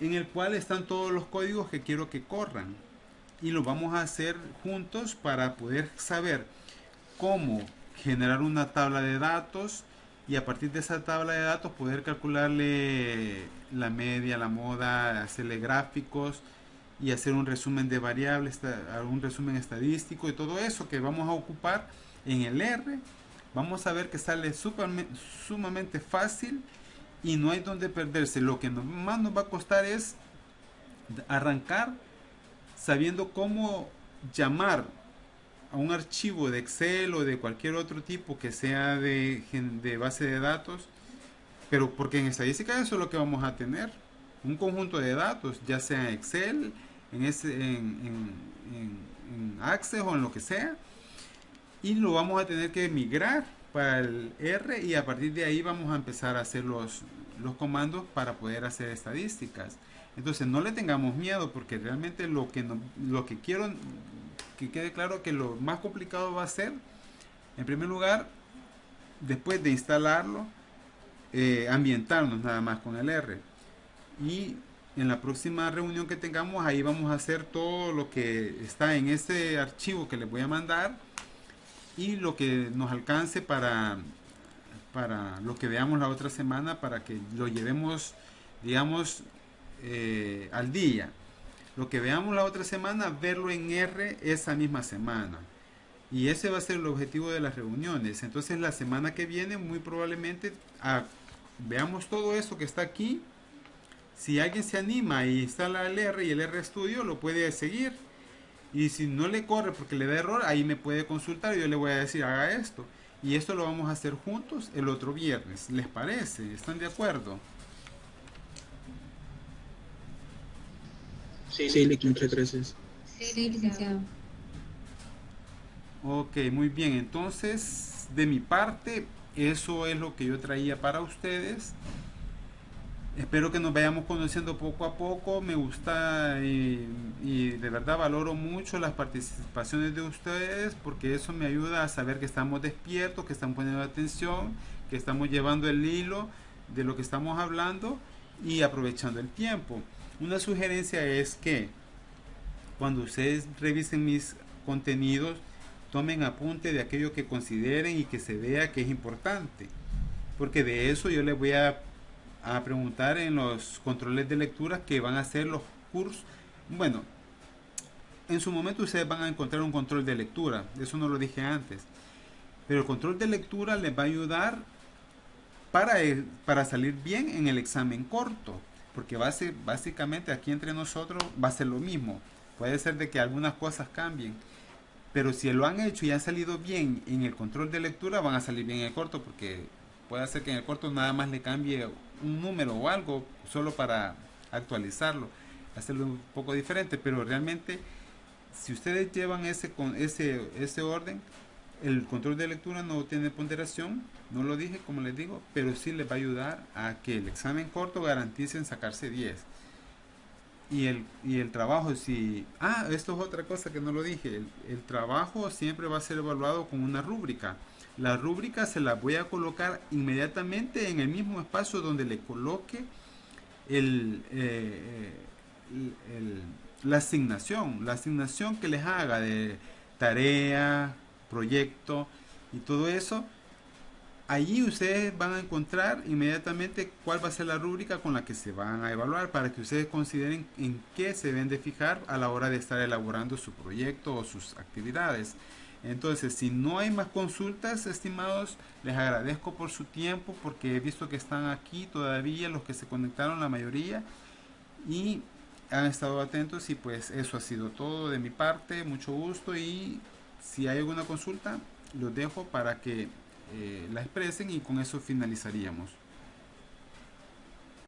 en el cual están todos los códigos que quiero que corran, y lo vamos a hacer juntos para poder saber cómo generar una tabla de datos, y a partir de esa tabla de datos poder calcularle la media, la moda, hacerle gráficos y hacer un resumen de variables, un resumen estadístico, y todo eso que vamos a ocupar en el R. Vamos a ver que sale sumamente fácil y no hay donde perderse. Lo que más nos va a costar es arrancar sabiendo cómo llamar a un archivo de Excel o de cualquier otro tipo que sea de base de datos, pero porque en estadística eso es lo que vamos a tener, un conjunto de datos, ya sea en Excel, en Access o en lo que sea, y lo vamos a tener que migrar para el R, y a partir de ahí vamos a empezar a hacer los comandos para poder hacer estadísticas. Entonces no le tengamos miedo, porque realmente lo que quiero que quede claro que lo más complicado va a ser, en primer lugar, después de instalarlo, ambientarnos nada más con el R, y en la próxima reunión que tengamos, ahí vamos a hacer todo lo que está en este archivo que les voy a mandar, y lo que nos alcance para lo que veamos la otra semana, para que lo llevemos digamos, al día. Lo que veamos la otra semana, verlo en R esa misma semana. Y ese va a ser el objetivo de las reuniones. Entonces la semana que viene muy probablemente veamos todo eso que está aquí. Si alguien se anima y instala el R y el R Studio, lo puede seguir. Y si no le corre porque le da error, ahí me puede consultar y yo le voy a decir haga esto. Y esto lo vamos a hacer juntos el otro viernes. ¿Les parece? ¿Están de acuerdo? Sí, Lick, muchas gracias. Sí, licenciado. Ok, muy bien. Entonces, de mi parte, eso es lo que yo traía para ustedes. Espero que nos vayamos conociendo poco a poco. Me gusta y de verdad valoro mucho las participaciones de ustedes porque eso me ayuda a saber que estamos despiertos, que están poniendo atención, que estamos llevando el hilo de lo que estamos hablando y aprovechando el tiempo. Una sugerencia es que cuando ustedes revisen mis contenidos, tomen apunte de aquello que consideren y que se vea que es importante. Porque de eso yo les voy a preguntar en los controles de lectura que van a hacer los cursos. Bueno, en su momento ustedes van a encontrar un control de lectura, eso no lo dije antes, pero el control de lectura les va a ayudar para salir bien en el examen corto, porque va a ser básicamente aquí entre nosotros va a ser lo mismo. Puede ser de que algunas cosas cambien, pero si lo han hecho y han salido bien en el control de lectura, van a salir bien en el corto, porque puede ser que en el corto nada más le cambie un número o algo solo para actualizarlo, hacerlo un poco diferente, pero realmente si ustedes llevan ese orden, el control de lectura no tiene ponderación, no lo dije como les digo, pero sí les va a ayudar a que el examen corto garanticen sacarse 10. Y el trabajo, si... esto es otra cosa que no lo dije. El trabajo siempre va a ser evaluado con una rúbrica. La rúbrica se la voy a colocar inmediatamente en el mismo espacio donde le coloque el, la asignación. La asignación que les haga de tarea, proyecto y todo eso. Allí ustedes van a encontrar inmediatamente cuál va a ser la rúbrica con la que se van a evaluar para que ustedes consideren en qué se deben de fijar a la hora de estar elaborando su proyecto o sus actividades. Entonces, si no hay más consultas, estimados, les agradezco por su tiempo porque he visto que están aquí todavía los que se conectaron, la mayoría, y han estado atentos y pues eso ha sido todo de mi parte. Mucho gusto y si hay alguna consulta, los dejo para que la expresen y con eso finalizaríamos.